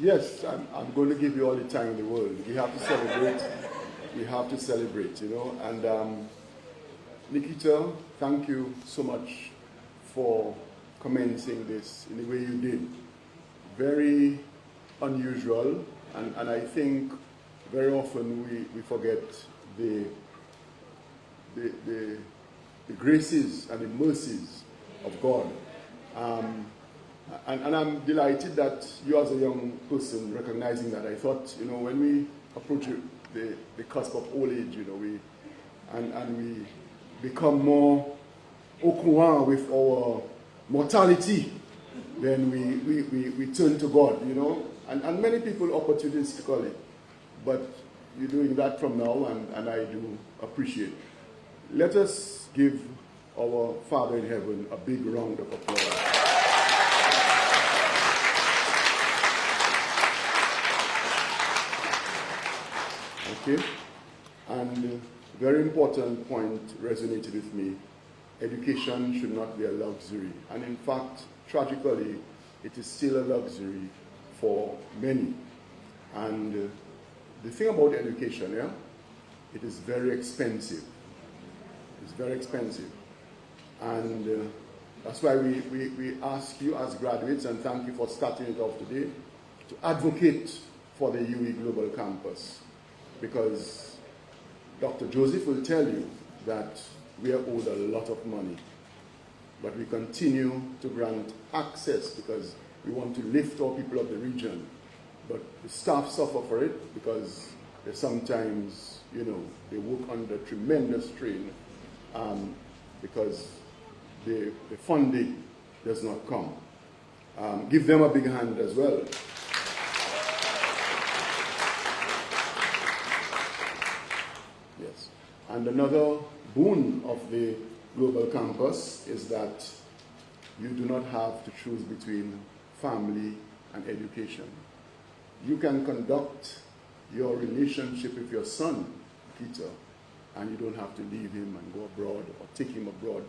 Yes, I'm going to give you all the time in the world. We have to celebrate. We have to celebrate, you know. And Nikita, thank you so much for commencing this in the way you did. Very unusual, and I think very often we forget the graces and the mercies of God. And I'm delighted that you as a young person recognizing that. I thought, you know, when we approach the cusp of old age, you know, we become more au courant with our mortality, then we turn to God, you know. And many people opportunistically, but you're doing that from now, and I do appreciate it. Let us give our Father in heaven a big round of applause. Okay, and a very important point resonated with me. Education should not be a luxury, and in fact, tragically, it is still a luxury for many. And the thing about education, yeah, it is very expensive. It's very expensive, and that's why we ask you as graduates, and thank you for starting it off today, to advocate for the UE Global Campus. Because Dr. Joseph will tell you that we are owed a lot of money, but we continue to grant access because we want to lift our people of the region. But the staff suffer for it because they sometimes, you know, they work under tremendous strain because the funding does not come. Give them a big hand as well. Yes. And another boon of the global campus is that you do not have to choose between family and education. You can conduct your relationship with your son, Peter, and you don't have to leave him and go abroad or take him abroad,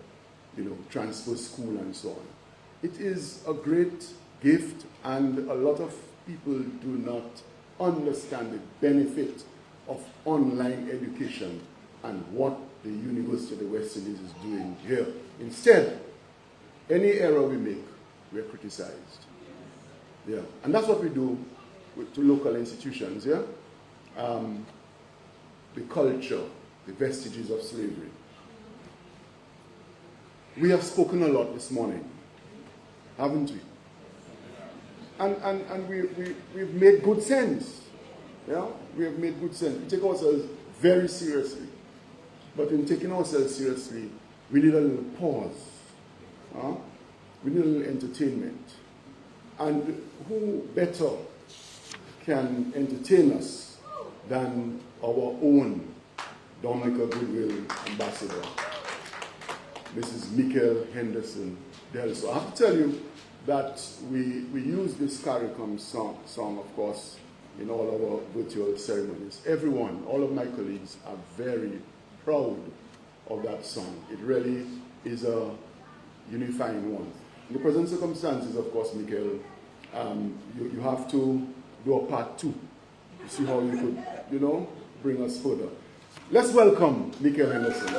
you know, transfer school and so on. It is a great gift, and a lot of people do not understand the benefit of online education and what the University of the West Indies is doing here. Instead, any error we make, we are criticized. Yeah, and that's what we do to local institutions, yeah? The culture, the vestiges of slavery. We have spoken a lot this morning, haven't we? And we've made good sense. Yeah, we have made good sense. We take ourselves very seriously. But in taking ourselves seriously, we need a little pause. We need a little entertainment. And who better can entertain us than our own Dominica Goodwill Ambassador, Mrs. Mikkel Henderson Delso. I have to tell you that we use this CARICOM song, of course, in all our virtual ceremonies. Everyone, all of my colleagues are very proud of that song. It really is a unifying one. In the present circumstances, of course, Mikkel you have to do a part 2 to see how you could, bring us further. Let's welcome Nikhil Henderson.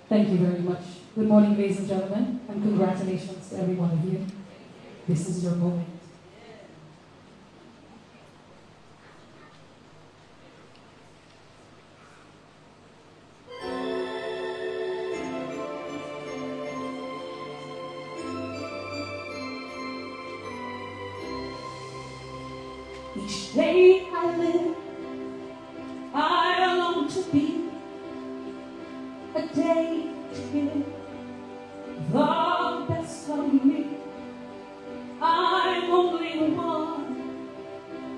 Thank you very much. Good morning, ladies and gentlemen, and congratulations to every one of you. This is your moment. Each day I live, I long to be a day to give the best of me. I'm only one,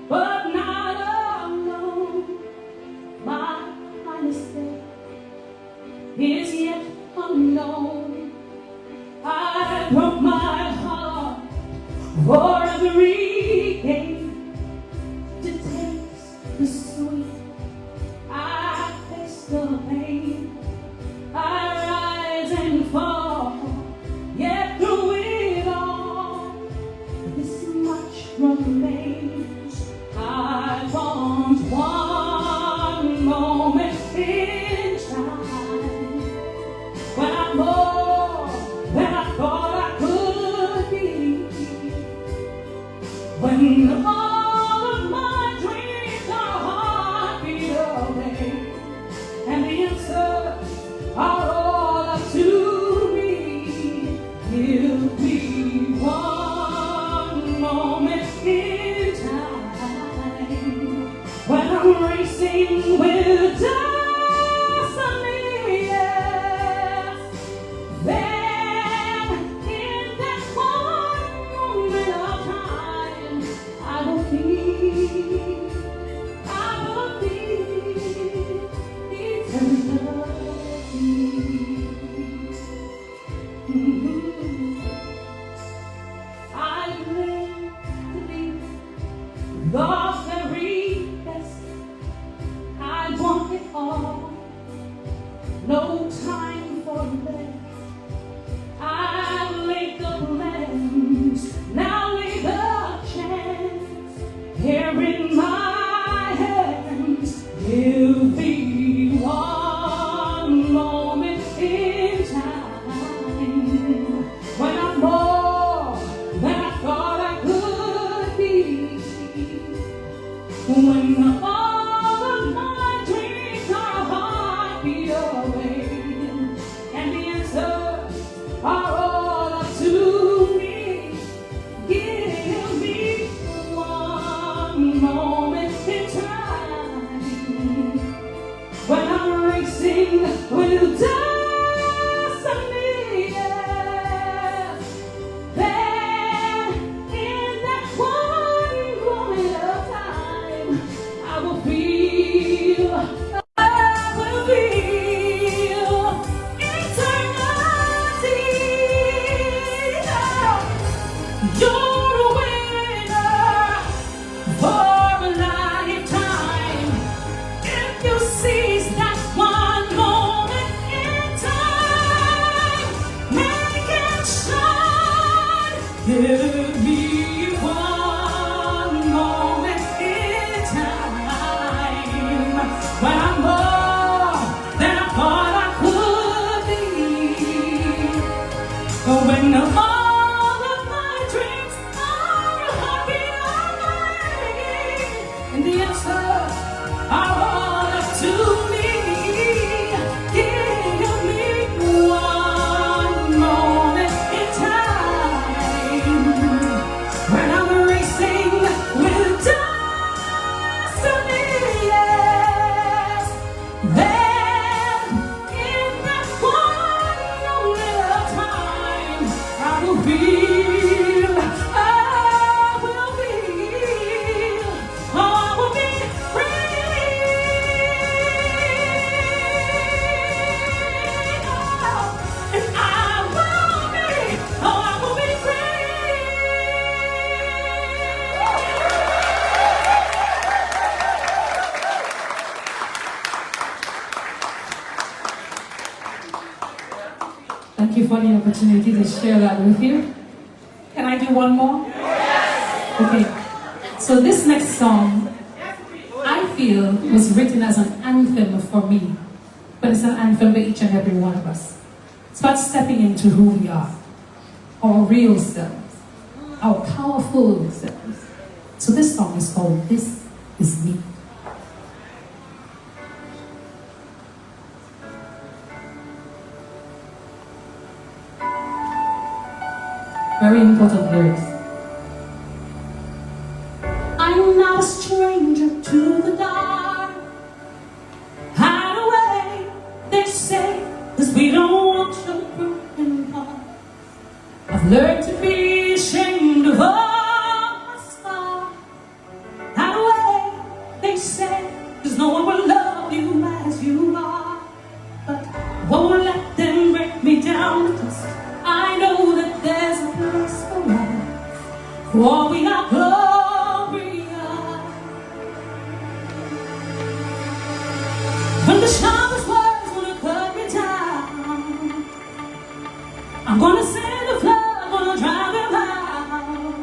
but not alone. My finest day is yet unknown. I broke my heart for every day to taste the sweet. I taste the pain. I rise and fall, yet through it all, this much remains. I want one moment in time when I'm more than I thought I could be. When all of my dreams are heartbeat away, and the answers are all up to me. Give me one moment in time when I'm racing with destiny. Yes. Then in that one moment of time, I will be eternal. I live to be the very best. I want it all. No time for less. I laid the plans, now lay the chance. Here in my hands, give me one moment in time when I'm more than I thought I could be. When all of my dreams are heartbeat away, and the answers are all up to me. Give me one moment in time Thank you for the opportunity to share that with you. Can I do one more? Yes. Okay. So this next song, I feel, was written as an anthem for me, but it's an anthem for each and every one of us. It's about stepping into who we are, our real selves, our powerful selves. So this song is called This Is Me. Very important lyrics. I'm not a stranger to the dark. Hide away, they say, 'cause we don't want your broken heart. I've learned to be ashamed of all my scars. Hide away, they say, 'cause no one will love you as you are. But won't let them break me down, 'cause I know that there's a place for us, for we are glorious. When the sharpest words wanna cut me down, I'm gonna send the flood, gonna drown them out.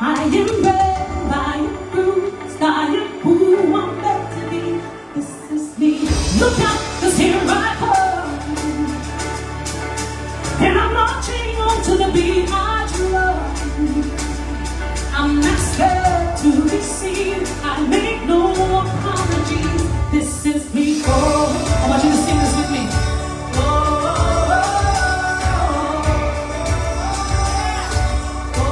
I am brave, I am bruised, I am who I'm meant to be. This is me. Look out, 'cause here I come. And I'm marching on to the beat I love. I'm not scared to be seen. I make no apologies. This is me. Oh, I want you to sing this with me. Oh, oh, oh, oh, oh.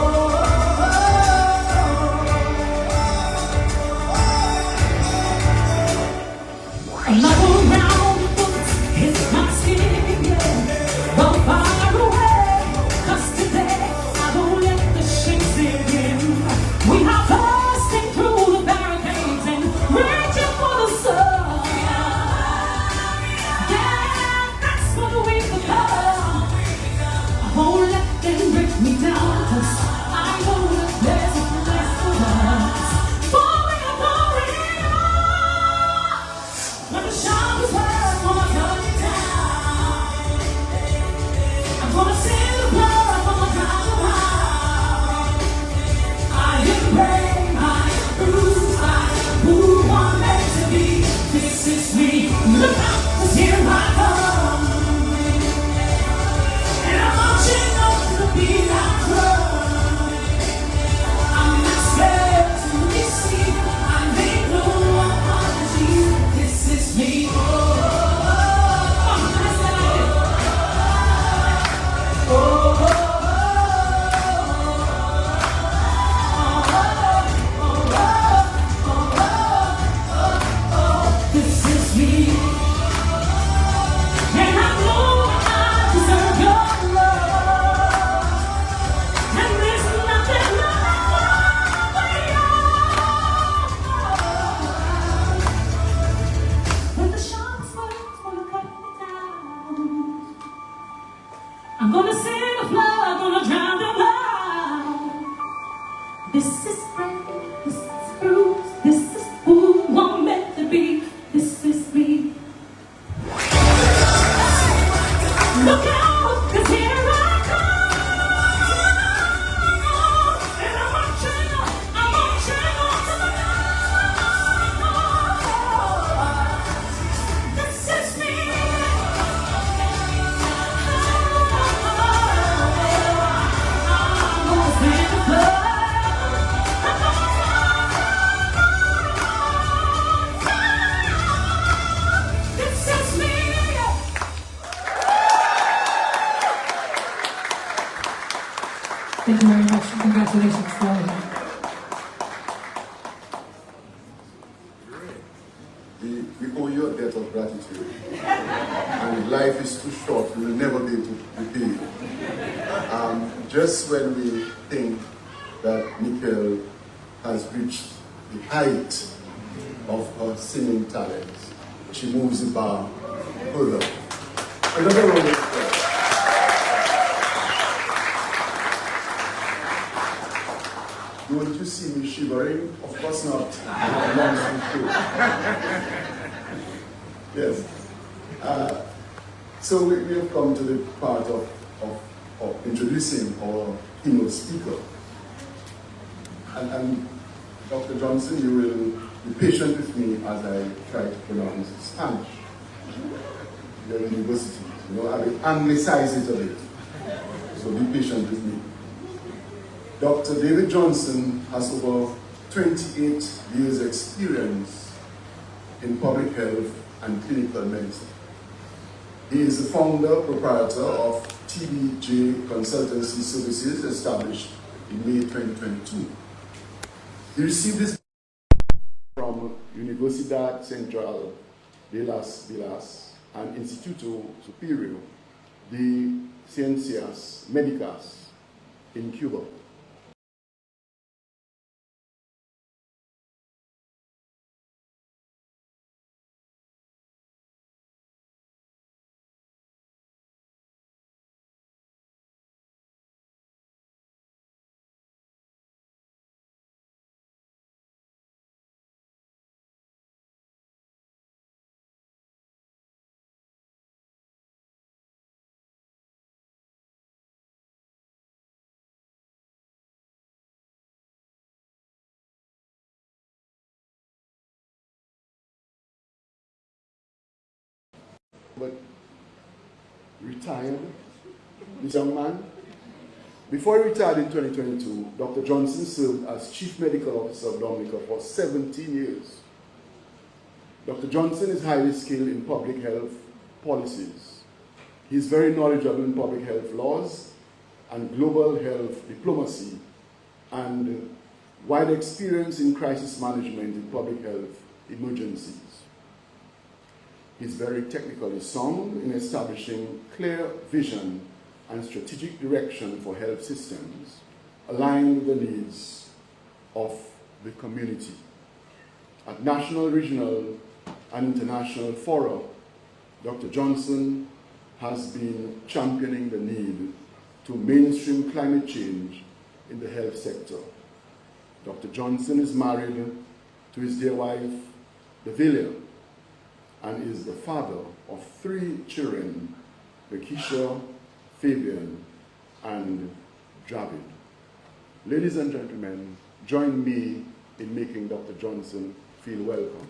I'm not around the books. It's my skin, yeah. Well, far away, 'cause today I won't let the shame sink in. We are bursting through the barricades and reaching for the sun. Yeah, that's what we become. I won't let them break me down, 'cause I know that there's a place for us. For we are glorious. When the sharpest words wanna cut me down, I'm gonna send the blood, I'm gonna drown them out. I am brave, I am bruised, I am who I'm meant to be. This is me. Look out, 'cause here I come. And I'm marching on to the beat I drum. I'm not scared to be seen. I make no apologies. This is me. Oh, oh, oh, oh. Let's go. Oh, oh, this is me. And I know I deserve your love. And there's nothing left for you. When the sharpest words wanna cut me down, I'm gonna send a flood, gonna drown them out. This is brave, this is bruised, this is who I'm meant to be. This is me. Look out, 'cause here I come. And I'm marching on to the top. This is me. Thank you very much. Congratulations to all of you. We owe you a debt of gratitude. And life is too short, we will never be able to repay it. Just when we think that Nicole has reached the height of her singing talent, she moves the bar further. Another round of applause. Don't you see me shivering? Of course not. Yes. So we have come to the part of introducing our keynote speaker. And Dr. Johnson, you will be patient with me as I try to pronounce Spanish. Your university, I will anglicize it a bit. So be patient with me. Dr. David Johnson has over 28 years experience in public health and clinical medicine. He is the founder, proprietor of TBJ Consultancy Services, established in May 2022. He received this from Universidad Central de las Villas and Instituto Superior de Ciencias Médicas in Cuba. But retired, this young man. Before he retired in 2022, Dr. Johnson served as Chief Medical Officer of Dominica for 17 years. Dr. Johnson is highly skilled in public health policies. He is very knowledgeable in public health laws and global health diplomacy, and wide experience in crisis management in public health emergencies. He's very technically sound in establishing clear vision and strategic direction for health systems, aligned with the needs of the community. At national, regional, and international fora, Dr. Johnson has been championing the need to mainstream climate change in the health sector. Dr. Johnson is married to his dear wife, Devilia, and is the father of 3 children, Recogition, Fabian, and Javid. Ladies and gentlemen, join me in making Dr. Johnson feel welcome.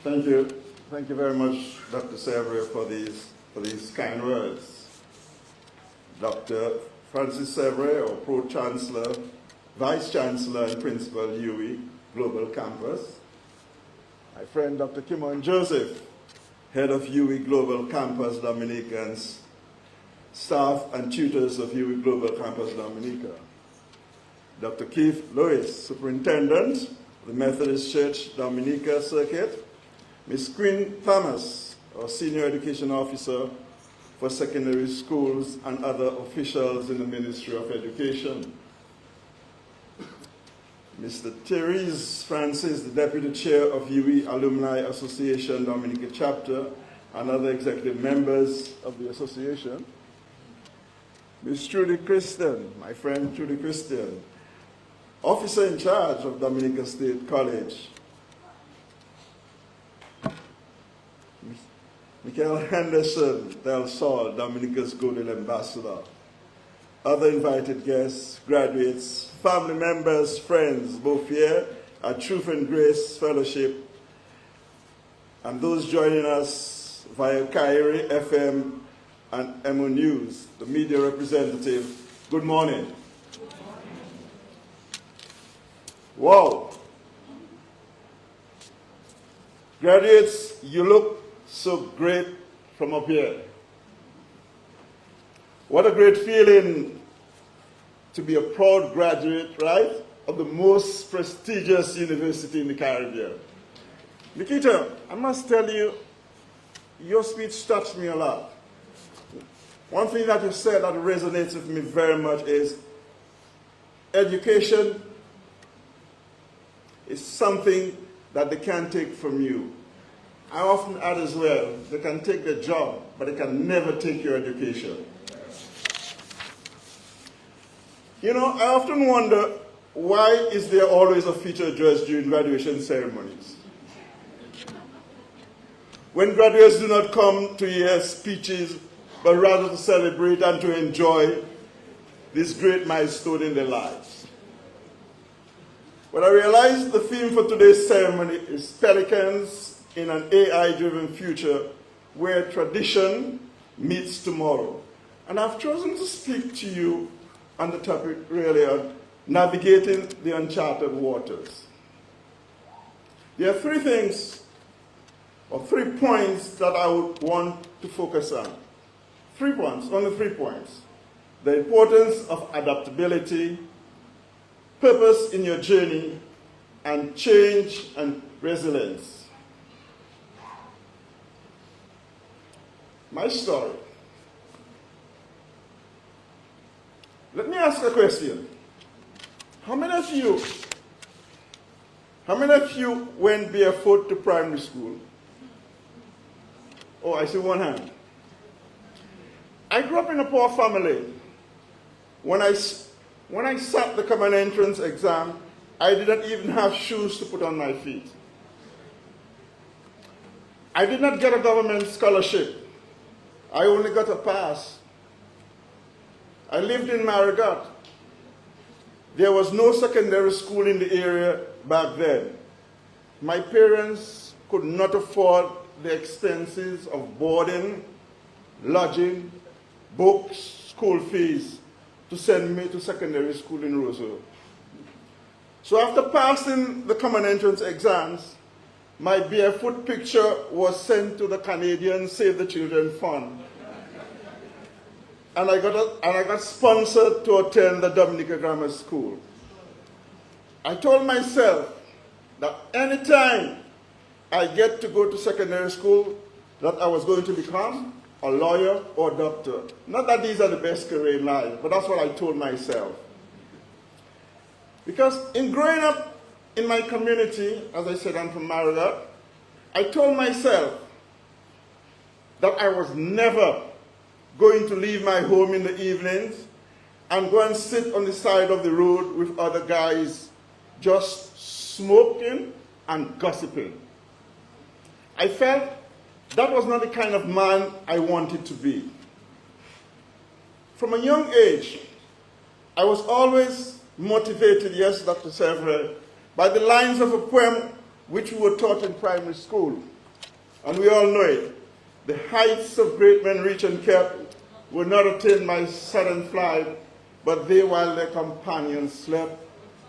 Thank you. Thank you very much, Dr. Sevre, for these kind words. Dr. Francis Sevre, our Pro-Chancellor, Vice-Chancellor and Principal, UWI Global Campus. My friend, Dr. Kimon Joseph, Head of UWI Global Campus Dominicans, staff and tutors of UWI Global Campus Dominica. Dr. Keith Lewis, Superintendent of the Methodist Church Dominica Circuit. Ms. Quinn Thomas, our Senior Education Officer for Secondary Schools and other officials in the Ministry of Education. Mr. Therese Francis, the Deputy Chair of UWI Alumni Association Dominica Chapter, and other executive members of the association. Ms. Trudy Christian, my friend Trudy Christian, Officer in charge of Dominica State College. Michael Henderson Del Sol, Dominica's Golden Ambassador. Other invited guests, graduates, family members, friends, both here at Truth and Grace Fellowship, and those joining us via Kyrie FM and Emonews, the media representative. Good morning. Wow. Graduates, you look so great from up here. What a great feeling to be a proud graduate, right, of the most prestigious university in the Caribbean. Nikita, I must tell you, your speech touched me a lot. One thing that you said that resonates with me very much is education is something that they can't take from you. I often add as well, they can take the job, but they can never take your education. You know, I often wonder, why is there always a featured dress during graduation ceremonies? When graduates do not come to hear speeches, but rather to celebrate and to enjoy this great milestone in their lives. But I realize the theme for today's ceremony is Pelicans in an AI-driven future where tradition meets tomorrow. And I've chosen to speak to you on the topic really of navigating the uncharted waters. There are three things, or 3 points that I would want to focus on. 3 points, only 3 points. The importance of adaptability, purpose in your journey, and change and resilience. My story. Let me ask a question. How many of you went barefoot to primary school? Oh, I see one hand. I grew up in a poor family. When I sat the common entrance exam, I didn't even have shoes to put on my feet. I did not get a government scholarship. I only got a pass. I lived in Marigot. There was no secondary school in the area back then. My parents could not afford the expenses of boarding, lodging, books, school fees to send me to secondary school in Roseau. So after passing the common entrance exams, my barefoot picture was sent to the Canadian Save the Children Fund. And I got sponsored to attend the Dominica Grammar School. I told myself that anytime I get to go to secondary school, that I was going to become a lawyer or a doctor. Not that these are the best career in life, but that's what I told myself. Because in growing up in my community, as I said, I'm from Marigot, I told myself that I was never going to leave my home in the evenings and go and sit on the side of the road with other guys just smoking and gossiping. I felt that was not the kind of man I wanted to be. From a young age, I was always motivated, yes, Dr. Sevre, by the lines of a poem which we were taught in primary school. And we all know it. The heights of great men reach and kept will not attain my sudden flight, but they, while their companions slept,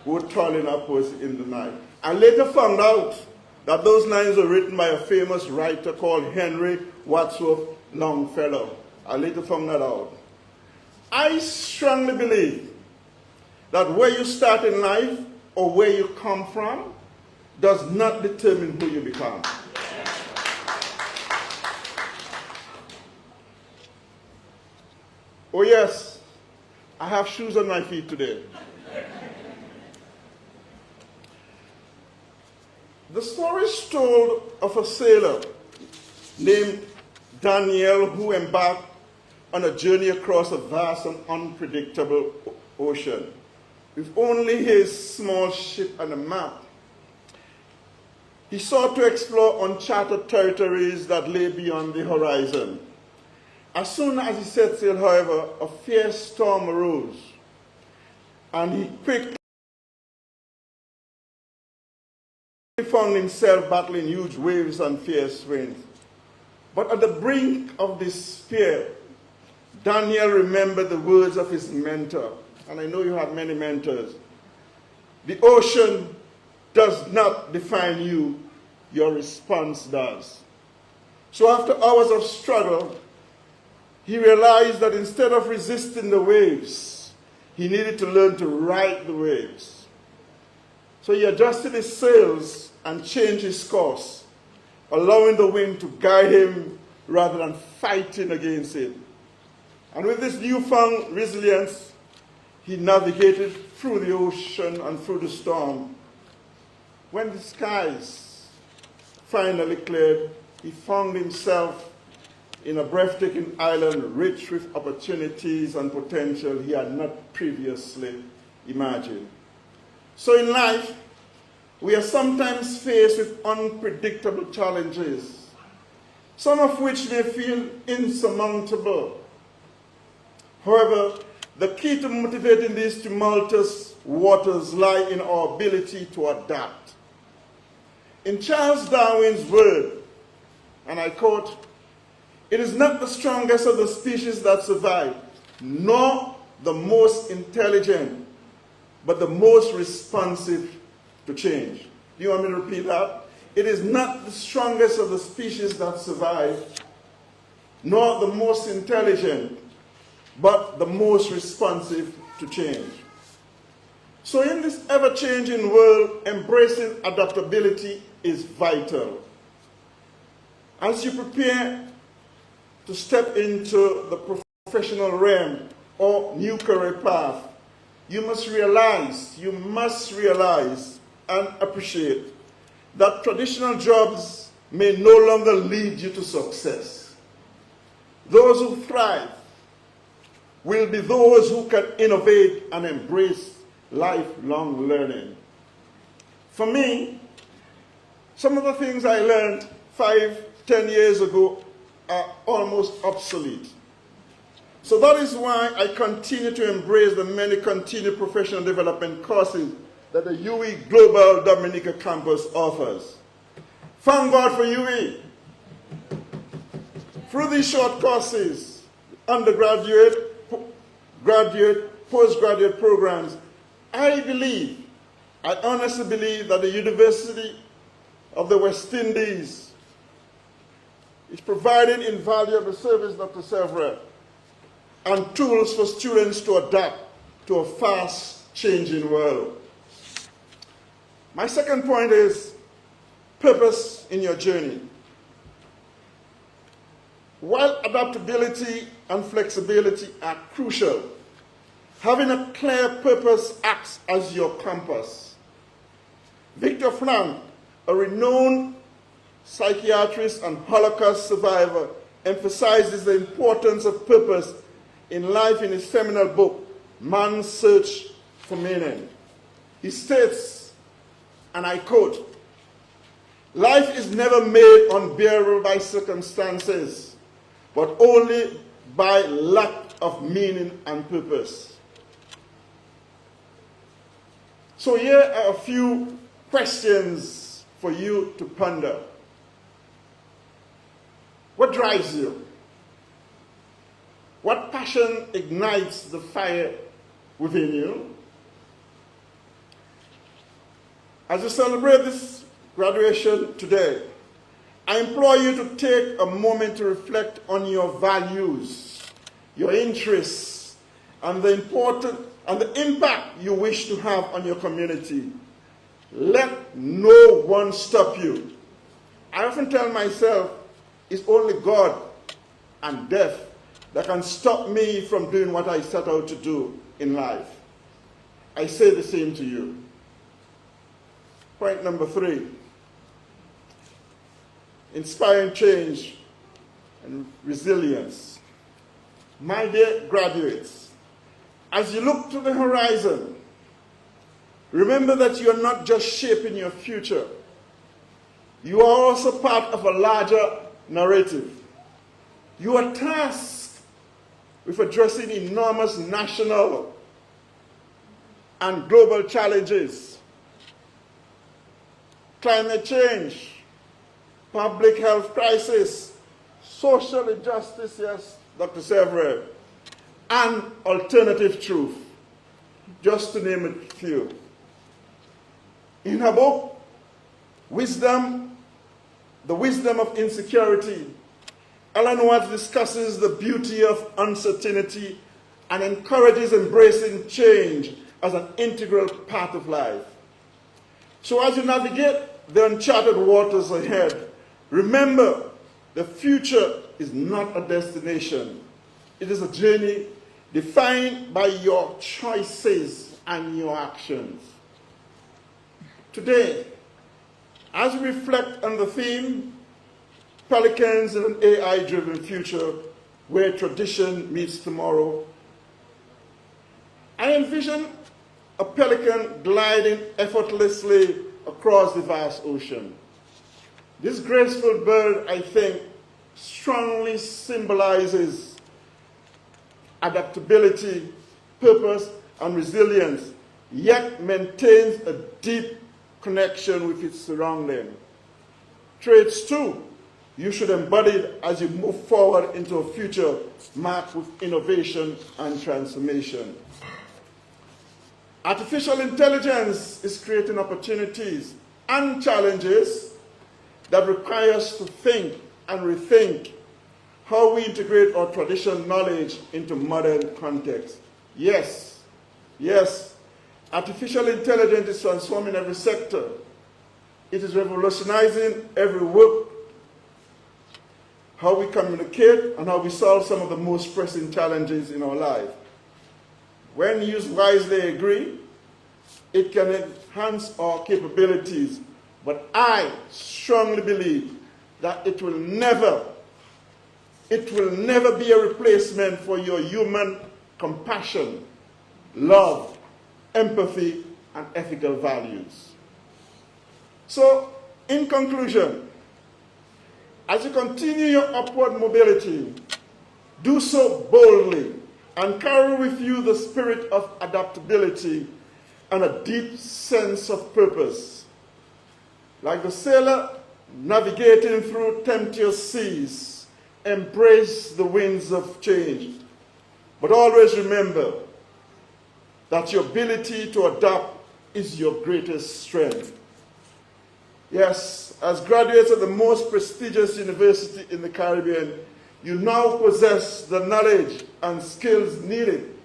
were toiling upwards in the night. I later found out that those lines were written by a famous writer called Henry Wadsworth Longfellow. I later found that out. I strongly believe that where you start in life or where you come from does not determine who you become. Oh yes, I have shoes on my feet today. The story is told of a sailor named Daniel who embarked on a journey across a vast and unpredictable ocean with only his small ship and a map. He sought to explore uncharted territories that lay beyond the horizon. As soon as he set sail, however, a fierce storm arose, and he quickly found himself battling huge waves and fierce winds. But at the brink of despair, Daniel remembered the words of his mentor, and I know you have many mentors. The ocean does not define you, your response does. So after hours of struggle, he realized that instead of resisting the waves, he needed to learn to ride the waves. So he adjusted his sails and changed his course, allowing the wind to guide him rather than fighting against it. And with this newfound resilience, he navigated through the ocean and through the storm. When the skies finally cleared, he found himself in a breathtaking island rich with opportunities and potential he had not previously imagined. So in life, we are sometimes faced with unpredictable challenges, some of which may feel insurmountable. However, the key to motivating these tumultuous waters lie in our ability to adapt. In Charles Darwin's word, and I quote, "It is not the strongest of the species that survive, nor the most intelligent, but the most responsive to change." Do you want me to repeat that? It is not the strongest of the species that survive, nor the most intelligent, but the most responsive to change. So in this ever-changing world, embracing adaptability is vital. As you prepare to step into the professional realm or new career path, you must realize and appreciate that traditional jobs may no longer lead you to success. Those who thrive will be those who can innovate and embrace lifelong learning. For me, some of the things I learned 5-10 years ago are almost obsolete. So that is why I continue to embrace the many continued professional development courses that the UE Global Dominica campus offers. Thank God for UE. Through these short courses, undergraduate, graduate, postgraduate programs, I honestly believe that the University of the West Indies is providing invaluable service, Dr. Severin, and tools for students to adapt to a fast-changing world. My second point is purpose in your journey. While adaptability and flexibility are crucial, having a clear purpose acts as your compass. Viktor Frankl, a renowned psychiatrist and Holocaust survivor, emphasizes the importance of purpose in life in his seminal book, Man's Search for Meaning. He states, and I quote, "Life is never made unbearable by circumstances, but only by lack of meaning and purpose." So here are a few questions for you to ponder. What drives you? What passion ignites the fire within you? As you celebrate this graduation today, I implore you to take a moment to reflect on your values, your interests, and the impact you wish to have on your community. Let no one stop you. I often tell myself, it's only God and death that can stop me from doing what I set out to do in life. I say the same to you. Point number 3, inspiring change and resilience. My dear graduates, as you look to the horizon, remember that you are not just shaping your future. You are also part of a larger narrative. You are tasked with addressing enormous national and global challenges. Climate change, public health crisis, social injustice, yes, Dr. Severin, and alternative truth, just to name a few. In her book, The Wisdom of Insecurity, Ellen White discusses the beauty of uncertainty and encourages embracing change as an integral part of life. So as you navigate the uncharted waters ahead, remember the future is not a destination. It is a journey defined by your choices and your actions. Today, as we reflect on the theme, pelicans in an AI-driven future where tradition meets tomorrow. I envision a pelican gliding effortlessly across the vast ocean. This graceful bird, I think, strongly symbolizes adaptability, purpose, and resilience, yet maintains a deep connection with its surrounding. Traits, too, you should embody it as you move forward into a future marked with innovation and transformation. Artificial intelligence is creating opportunities and challenges that require us to think and rethink how we integrate our traditional knowledge into modern context. Yes, artificial intelligence is transforming every sector. It is revolutionizing every work, how we communicate, and how we solve some of the most pressing challenges in our life. When used wisely, I agree, it can enhance our capabilities, but I strongly believe that it will never be a replacement for your human compassion, love, empathy, and ethical values. So, in conclusion, as you continue your upward mobility, do so boldly and carry with you the spirit of adaptability and a deep sense of purpose. Like the sailor navigating through tempestuous seas, embrace the winds of change. But always remember that your ability to adapt is your greatest strength. Yes, as graduates of the most prestigious university in the Caribbean, you now possess the knowledge and skills needed,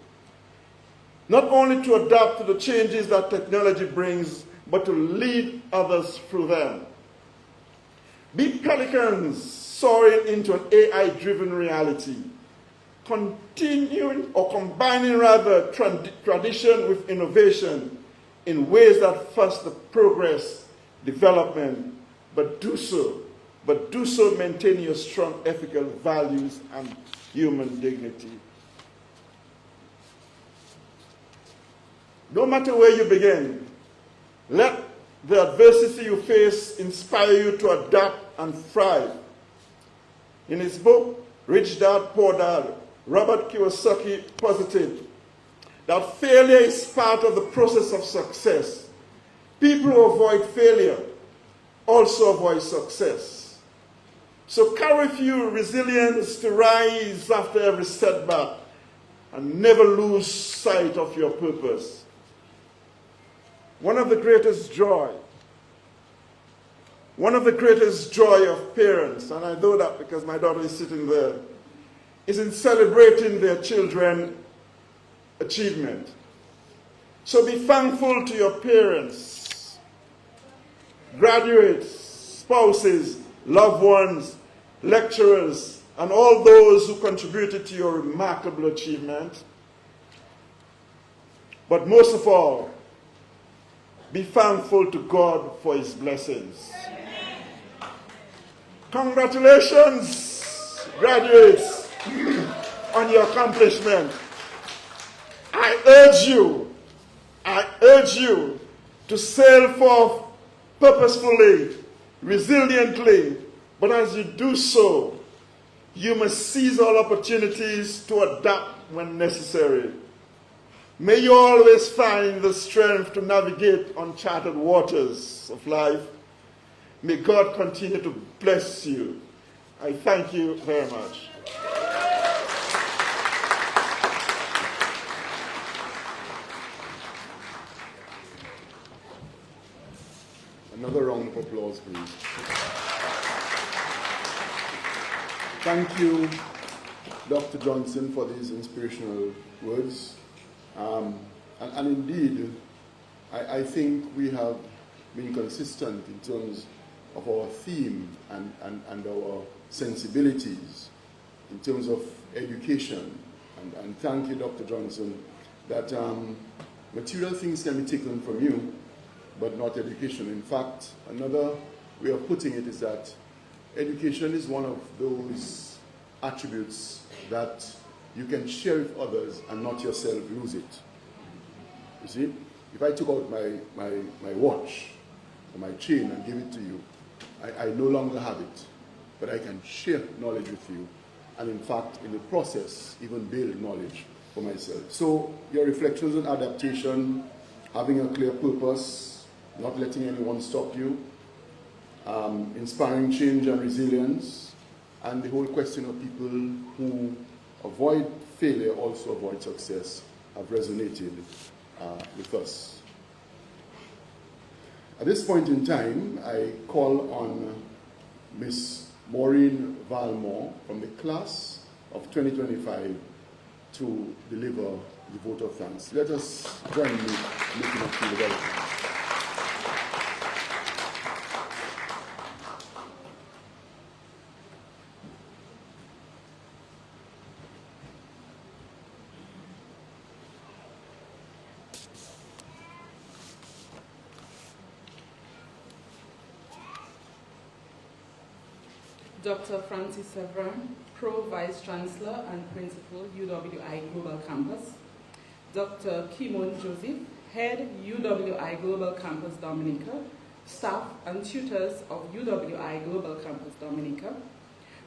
not only to adapt to the changes that technology brings, but to lead others through them. Be pelicans soaring into an AI-driven reality, combining tradition with innovation in ways that foster progress, development, but do so maintaining your strong ethical values and human dignity. No matter where you begin, let the adversity you face inspire you to adapt and thrive. In his book, Rich Dad, Poor Dad, Robert Kiyosaki posited that failure is part of the process of success. People who avoid failure also avoid success. So carry with you resilience to rise after every setback and never lose sight of your purpose. One of the greatest joy of parents, and I know that because my daughter is sitting there, is in celebrating their children's achievement. So be thankful to your parents, graduates, spouses, loved ones, lecturers, and all those who contributed to your remarkable achievement. But most of all, be thankful to God for his blessings. Congratulations, graduates, on your accomplishment. I urge you to sail forth purposefully, resiliently, but as you do so, you must seize all opportunities to adapt when necessary. May you always find the strength to navigate uncharted waters of life. May God continue to bless you. I thank you very much. Another round of applause, please. Thank you, Dr. Johnson, for these inspirational words. And indeed, I think we have been consistent in terms of our theme and our sensibilities in terms of education. And thank you, Dr. Johnson, that material things can be taken from you, but not education. In fact, another way of putting it is that education is one of those attributes that you can share with others and not yourself lose it. You see, if I took out my watch or my chain and give it to you, I no longer have it, but I can share knowledge with you, and in fact, in the process, even build knowledge for myself. So your reflections on adaptation, having a clear purpose, not letting anyone stop you, inspiring change and resilience, and the whole question of people who avoid failure also avoid success have resonated with us. At this point in time, I call on Miss Maureen Valmore from the class of 2025 to deliver the vote of thanks. Let us join me in looking up to the welcome. Dr. Francis Severin, Pro Vice Chancellor and Principal, UWI Global Campus. Dr. Keynote Joseph, Head, UWI Global Campus Dominica, staff and tutors of UWI Global Campus Dominica.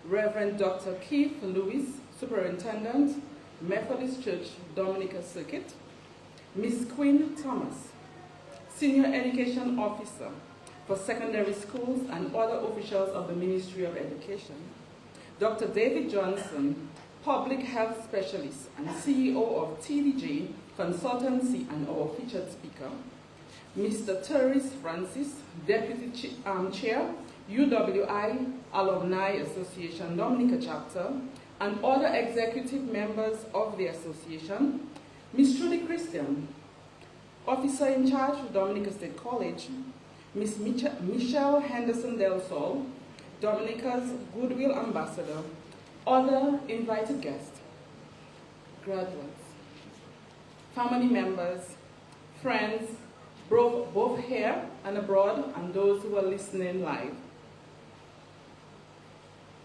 Reverend Dr. Keith Lewis, Superintendent, Methodist Church Dominica Circuit. Ms. Quinn Thomas, Senior Education Officer for secondary schools and other officials of the Ministry of Education. Dr. David Johnson, Public Health Specialist and CEO of TDJ Consultancy and our featured speaker. Mr. Terris Francis, Deputy Chair, UWI Alumni Association Dominica Chapter, and other executive members of the association. Ms. Trudy Christian, Officer in Charge of Dominica State College. Ms. Michelle Henderson Del Sol, Dominica's Goodwill Ambassador, other invited guests, graduates, family members, friends, both here and abroad, and those who are listening live,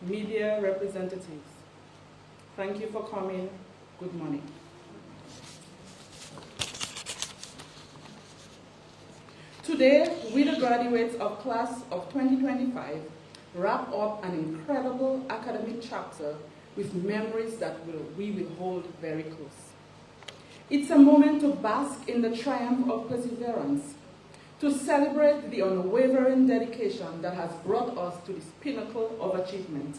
media representatives, thank you for coming. Good morning. Today, we, the graduates of class of 2025, wrap up an incredible academic chapter with memories that we will hold very close. It's a moment to bask in the triumph of perseverance, to celebrate the unwavering dedication that has brought us to this pinnacle of achievement.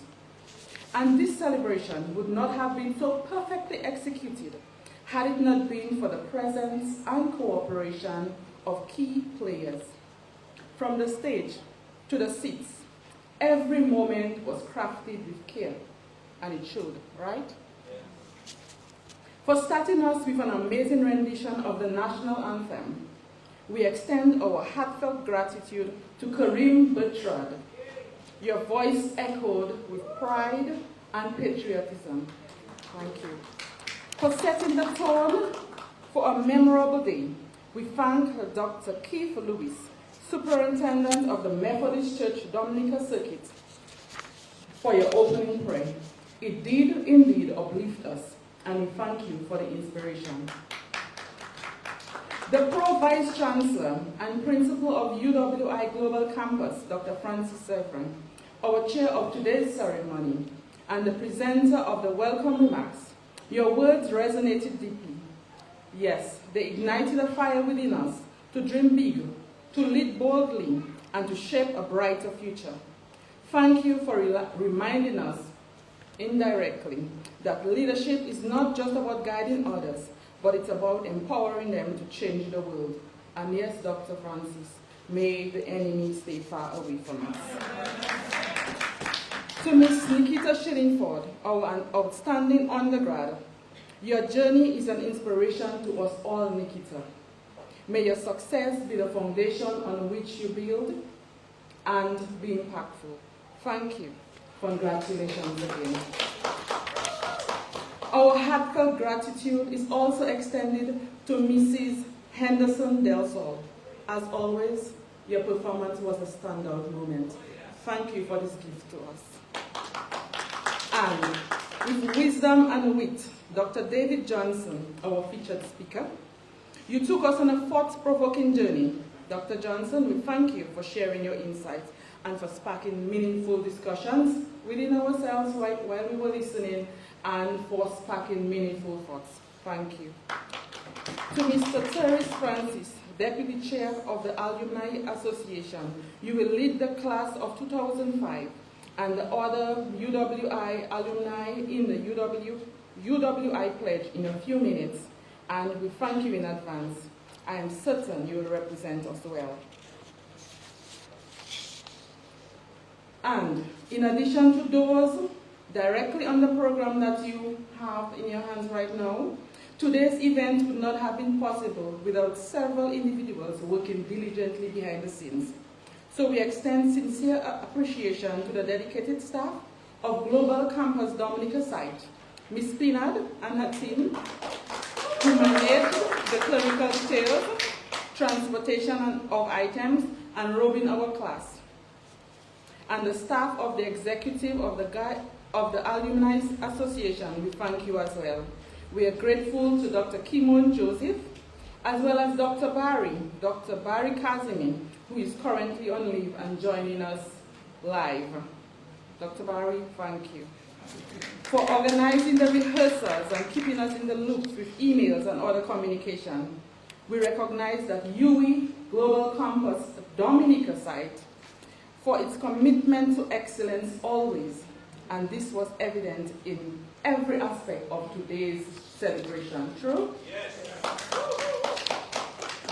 And this celebration would not have been so perfectly executed had it not been for the presence and cooperation of key players. From the stage to the seats, every moment was crafted with care, and it showed, right? Yeah. For starting us with an amazing rendition of the national anthem, we extend our heartfelt gratitude to Kareem Bertrand. Your voice echoed with pride and patriotism. Thank you. For setting the tone for a memorable day, we thank Dr. Keith Lewis, Superintendent of the Methodist Church Dominica Circuit, for your opening prayer. It did indeed uplift us, and we thank you for the inspiration. The Pro Vice Chancellor and Principal of UWI Global Campus, Dr. Francis Severin, our chair of today's ceremony, and the presenter of the welcome remarks, your words resonated deeply. Yes, they ignited a fire within us to dream big, to lead boldly, and to shape a brighter future. Thank you for reminding us, indirectly, that leadership is not just about guiding others, but it's about empowering them to change the world. And yes, Dr. Francis, may the enemy stay far away from us. To Ms. Nikita Shillingford, our outstanding undergrad, your journey is an inspiration to us all, Nikita. May your success be the foundation on which you build and be impactful. Thank you. Congratulations again. Our heartfelt gratitude is also extended to Mrs. Henderson Del Sol. As always, your performance was a standout moment. Thank you for this gift to us. And with wisdom and wit, Dr. David Johnson, our featured speaker, you took us on a thought-provoking journey. Dr. Johnson, we thank you for sharing your insights and for sparking meaningful discussions within ourselves while we were listening, and for sparking meaningful thoughts. Thank you. To Mr. Terence Francis, Deputy Chair of the Alumni Association, you will lead the class of 2005 and the other UWI alumni in the UWI pledge in a few minutes, and we thank you in advance. I am certain you will represent us well. And in addition to those directly on the program that you have in your hands right now, today's event would not have been possible without several individuals working diligently behind the scenes. So we extend sincere appreciation to the dedicated staff of Global Campus Dominica site, Ms. Pinard and her team, who manage the clerical details, transportation of items, and robing our class. And the staff of the executive of the Alumni Association, we thank you as well. We are grateful to Dr. Keynote Joseph, as well as Dr. Barry Kazimi, who is currently on leave and joining us live. Dr. Barry, thank you for organizing the rehearsals and keeping us in the loop with emails and other communication. We recognize that UE Global Campus Dominica site for its commitment to excellence always, and this was evident in every aspect of today's celebration. True? Yes.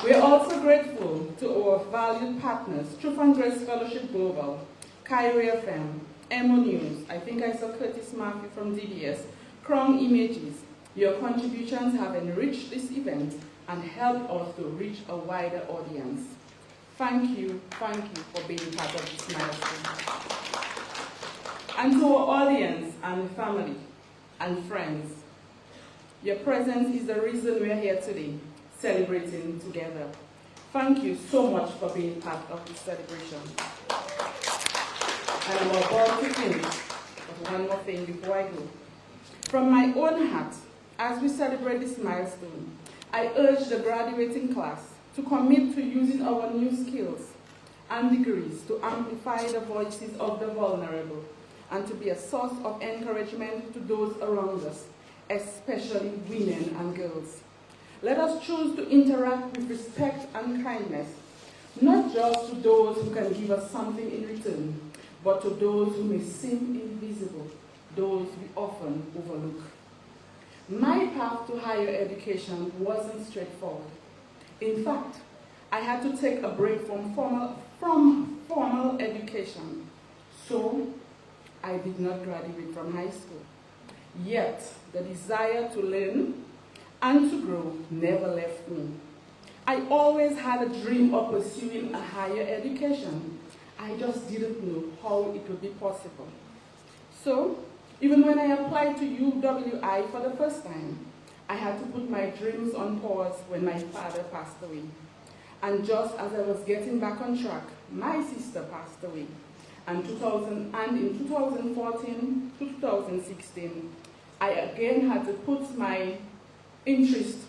We are also grateful to our valued partners, Truth and Grace Fellowship Global, Kyrie FM, Emonews, I think I saw Curtis Murphy from DBS, Crown Images. Your contributions have enriched this event and helped us to reach a wider audience. Thank you for being part of this milestone. And to our audience and family and friends, your presence is the reason we are here today, celebrating together. Thank you so much for being part of this celebration. And I'm about to finish, but one more thing before I go. From my own heart, as we celebrate this milestone, I urge the graduating class to commit to using our new skills and degrees to amplify the voices of the vulnerable and to be a source of encouragement to those around us, especially women and girls. Let us choose to interact with respect and kindness, not just to those who can give us something in return, but to those who may seem invisible, those we often overlook. My path to higher education wasn't straightforward. In fact, I had to take a break from formal education, so I did not graduate from high school. Yet, the desire to learn and to grow never left me. I always had a dream of pursuing a higher education. I just didn't know how it would be possible. So, even when I applied to UWI for the first time, I had to put my dreams on pause when my father passed away. And just as I was getting back on track, my sister passed away. And in 2014 to 2016, I again had to put my interest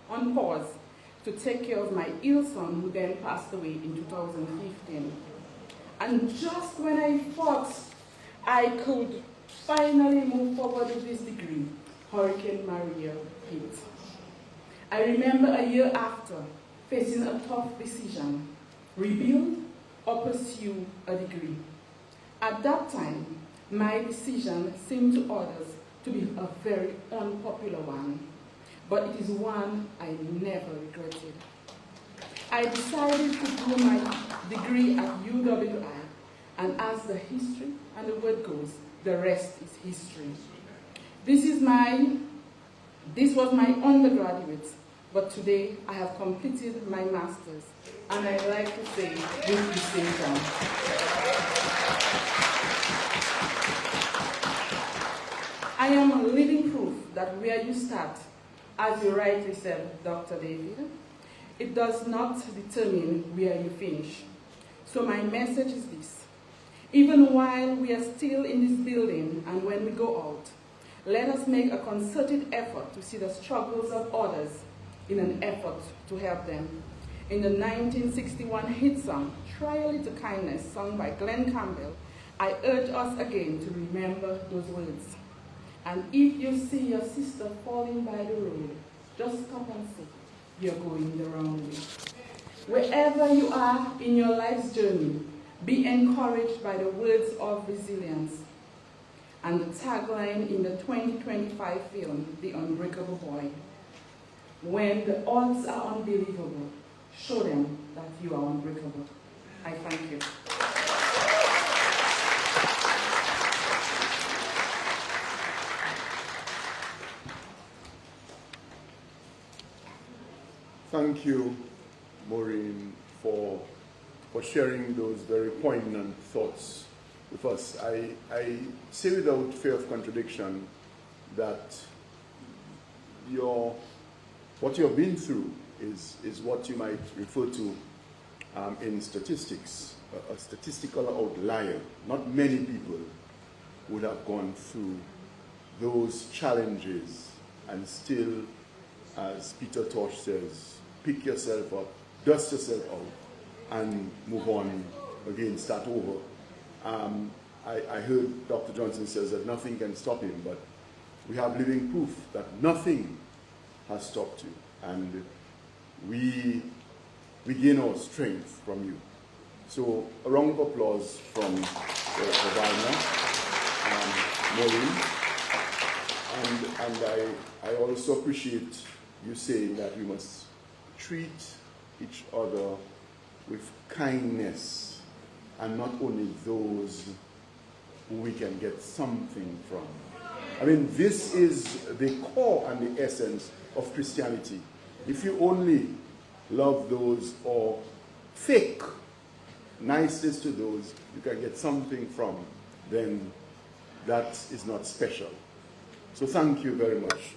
on pause to take care of my ill son, who then passed away in 2015. And just when I thought I could finally move forward with this degree, Hurricane Maria hit. I remember a year after facing a tough decision: rebuild or pursue a degree. At that time, my decision seemed to others to be a very unpopular one, but it is one I never regretted. I decided to do my degree at UWI, and as the history and the word goes, the rest is history. This was my undergraduate, but today I have completed my master's, and I like to say with distinction. I am a living proof that where you start, as you rightly said, Dr. David, it does not determine where you finish. So my message is this: Even while we are still in this building and when we go out, let us make a concerted effort to see the struggles of others in an effort to help them. In the 1961 hit song, Try a Little Kindness, sung by Glenn Campbell, I urge us again to remember those words. And if you see your sister falling by the road, just stop and say, you're going the wrong way. Wherever you are in your life's journey, be encouraged by the words of resilience and the tagline in the 2025 film, The Unbreakable Boy. When the odds are unbelievable, show them that you are unbreakable. I thank you. Thank you, Maureen, for sharing those very poignant thoughts with us. I say without fear of contradiction that what you've been through is what you might refer to in statistics, a statistical outlier. Not many people would have gone through those challenges and still, as Peter Tosh says, pick yourself up, dust yourself out, and move on again, start over. I heard Dr. Johnson says that nothing can stop him, but we have living proof that nothing has stopped you, and we gain our strength from you. So a round of applause from Valna and Maureen. And I also appreciate you saying that we must treat each other with kindness, and not only those who we can get something from. I mean, this is the core and the essence of Christianity. If you only love those or fake niceness to those you can get something from, then that is not special. So thank you very much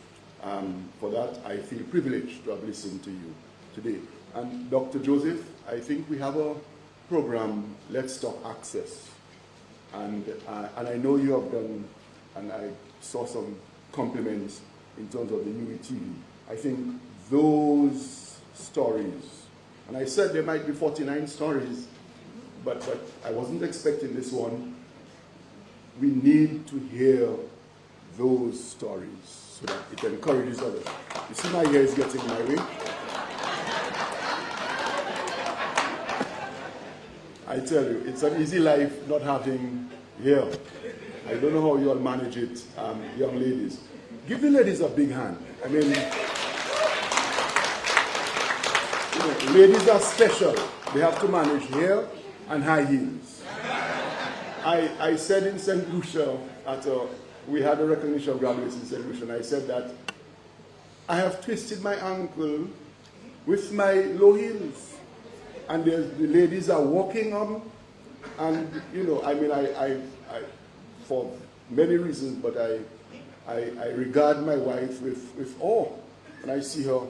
for that. I feel privileged to have listened to you today. And Dr. Joseph, I think we have a program, Let's Talk Access. And I know you have done, and I saw some compliments in terms of the UETV. I think those stories, and I said there might be 49 stories, but I wasn't expecting this one. We need to hear those stories so that it encourages others. You see, my hair is getting in my way. I tell you, it's an easy life not having hair. I don't know how you all manage it, young ladies. Give the ladies a big hand. I mean, ladies are special. They have to manage hair and high heels. I said in St. Lucia, we had a recognition graduates in St. Lucia, and I said that I have twisted my ankle with my low heels. And the ladies are walking on, and I mean, I for many reasons, but I regard my wife with awe, and I see her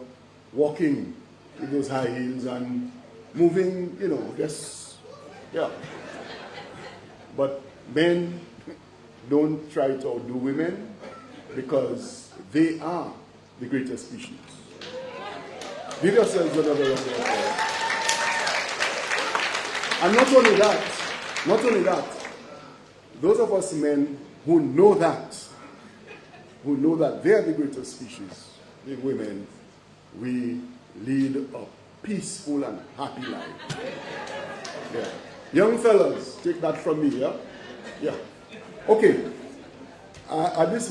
walking with those high heels and moving, just, yeah. But men don't try to outdo women because they are the greatest species. Give yourselves another round of applause. And not only that, those of us men who know that they are the greatest species, the women, we lead a peaceful and happy life. Yeah. Young fellas, take that from me, yeah? Yeah. Okay. At this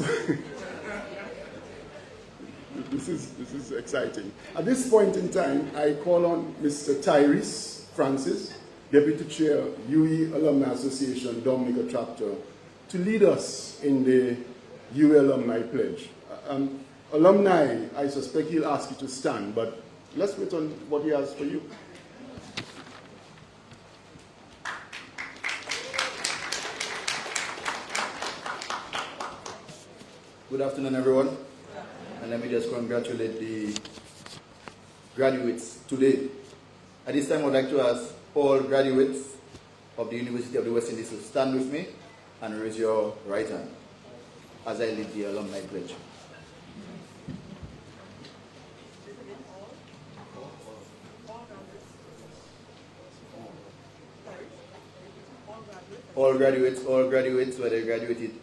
this is exciting. At this point in time, I call on Mr. Tyrese Francis, Deputy Chair, UE Alumni Association, Dominica Chapter, to lead us in the UE Alumni Pledge. Alumni, I suspect he'll ask you to stand, but let's wait on what he has for you. Good afternoon, everyone. And let me just congratulate the graduates today. At this time, I'd like to ask all graduates of the University of the West Indies to stand with me and raise your right hand as I lead the alumni pledge. All graduates, whether you graduated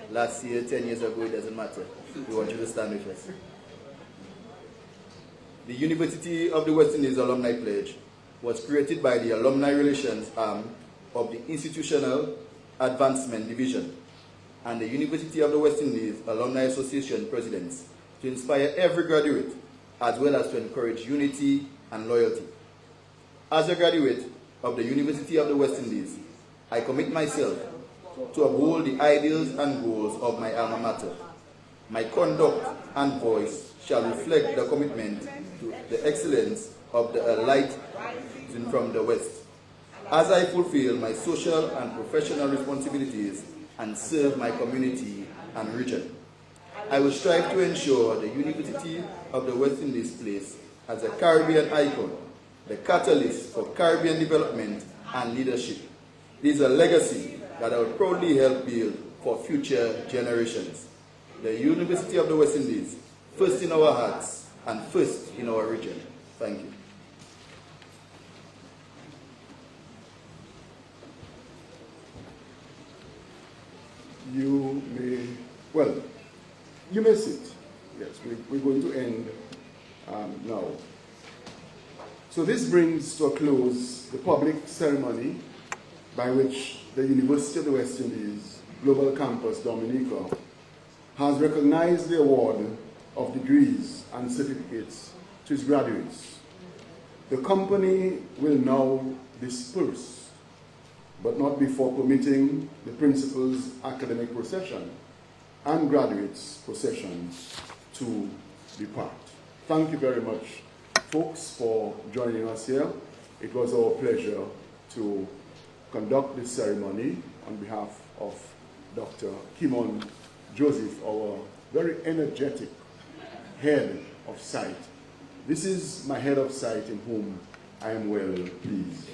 last year, 10 years ago, it doesn't matter. We want you to stand with us. The University of the West Indies Alumni Pledge was created by the Alumni Relations arm of the Institutional Advancement Division and the University of the West Indies Alumni Association presidents to inspire every graduate as well as to encourage unity and loyalty. As a graduate of the University of the West Indies, I commit myself to uphold the ideals and goals of my alma mater. My conduct and voice shall reflect the commitment to the excellence of the light from the West, as I fulfill my social and professional responsibilities and serve my community and region. I will strive to ensure the University of the West Indies place as a Caribbean icon, the catalyst for Caribbean development and leadership. This is a legacy that I will proudly help build for future generations. The University of the West Indies, first in our hearts and first in our region. Thank you. You may sit. Yes, we're going to end now. So this brings to a close the public ceremony by which the University of the West Indies Global Campus Dominica has recognized the award of degrees and certificates to its graduates. The company will now disperse, but not before permitting the principal's academic procession and graduates' procession to depart. Thank you very much, folks, for joining us here. It was our pleasure to conduct this ceremony on behalf of Dr. Kimon Joseph, our very energetic head of site. This is my head of site in whom I am well pleased.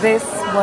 This was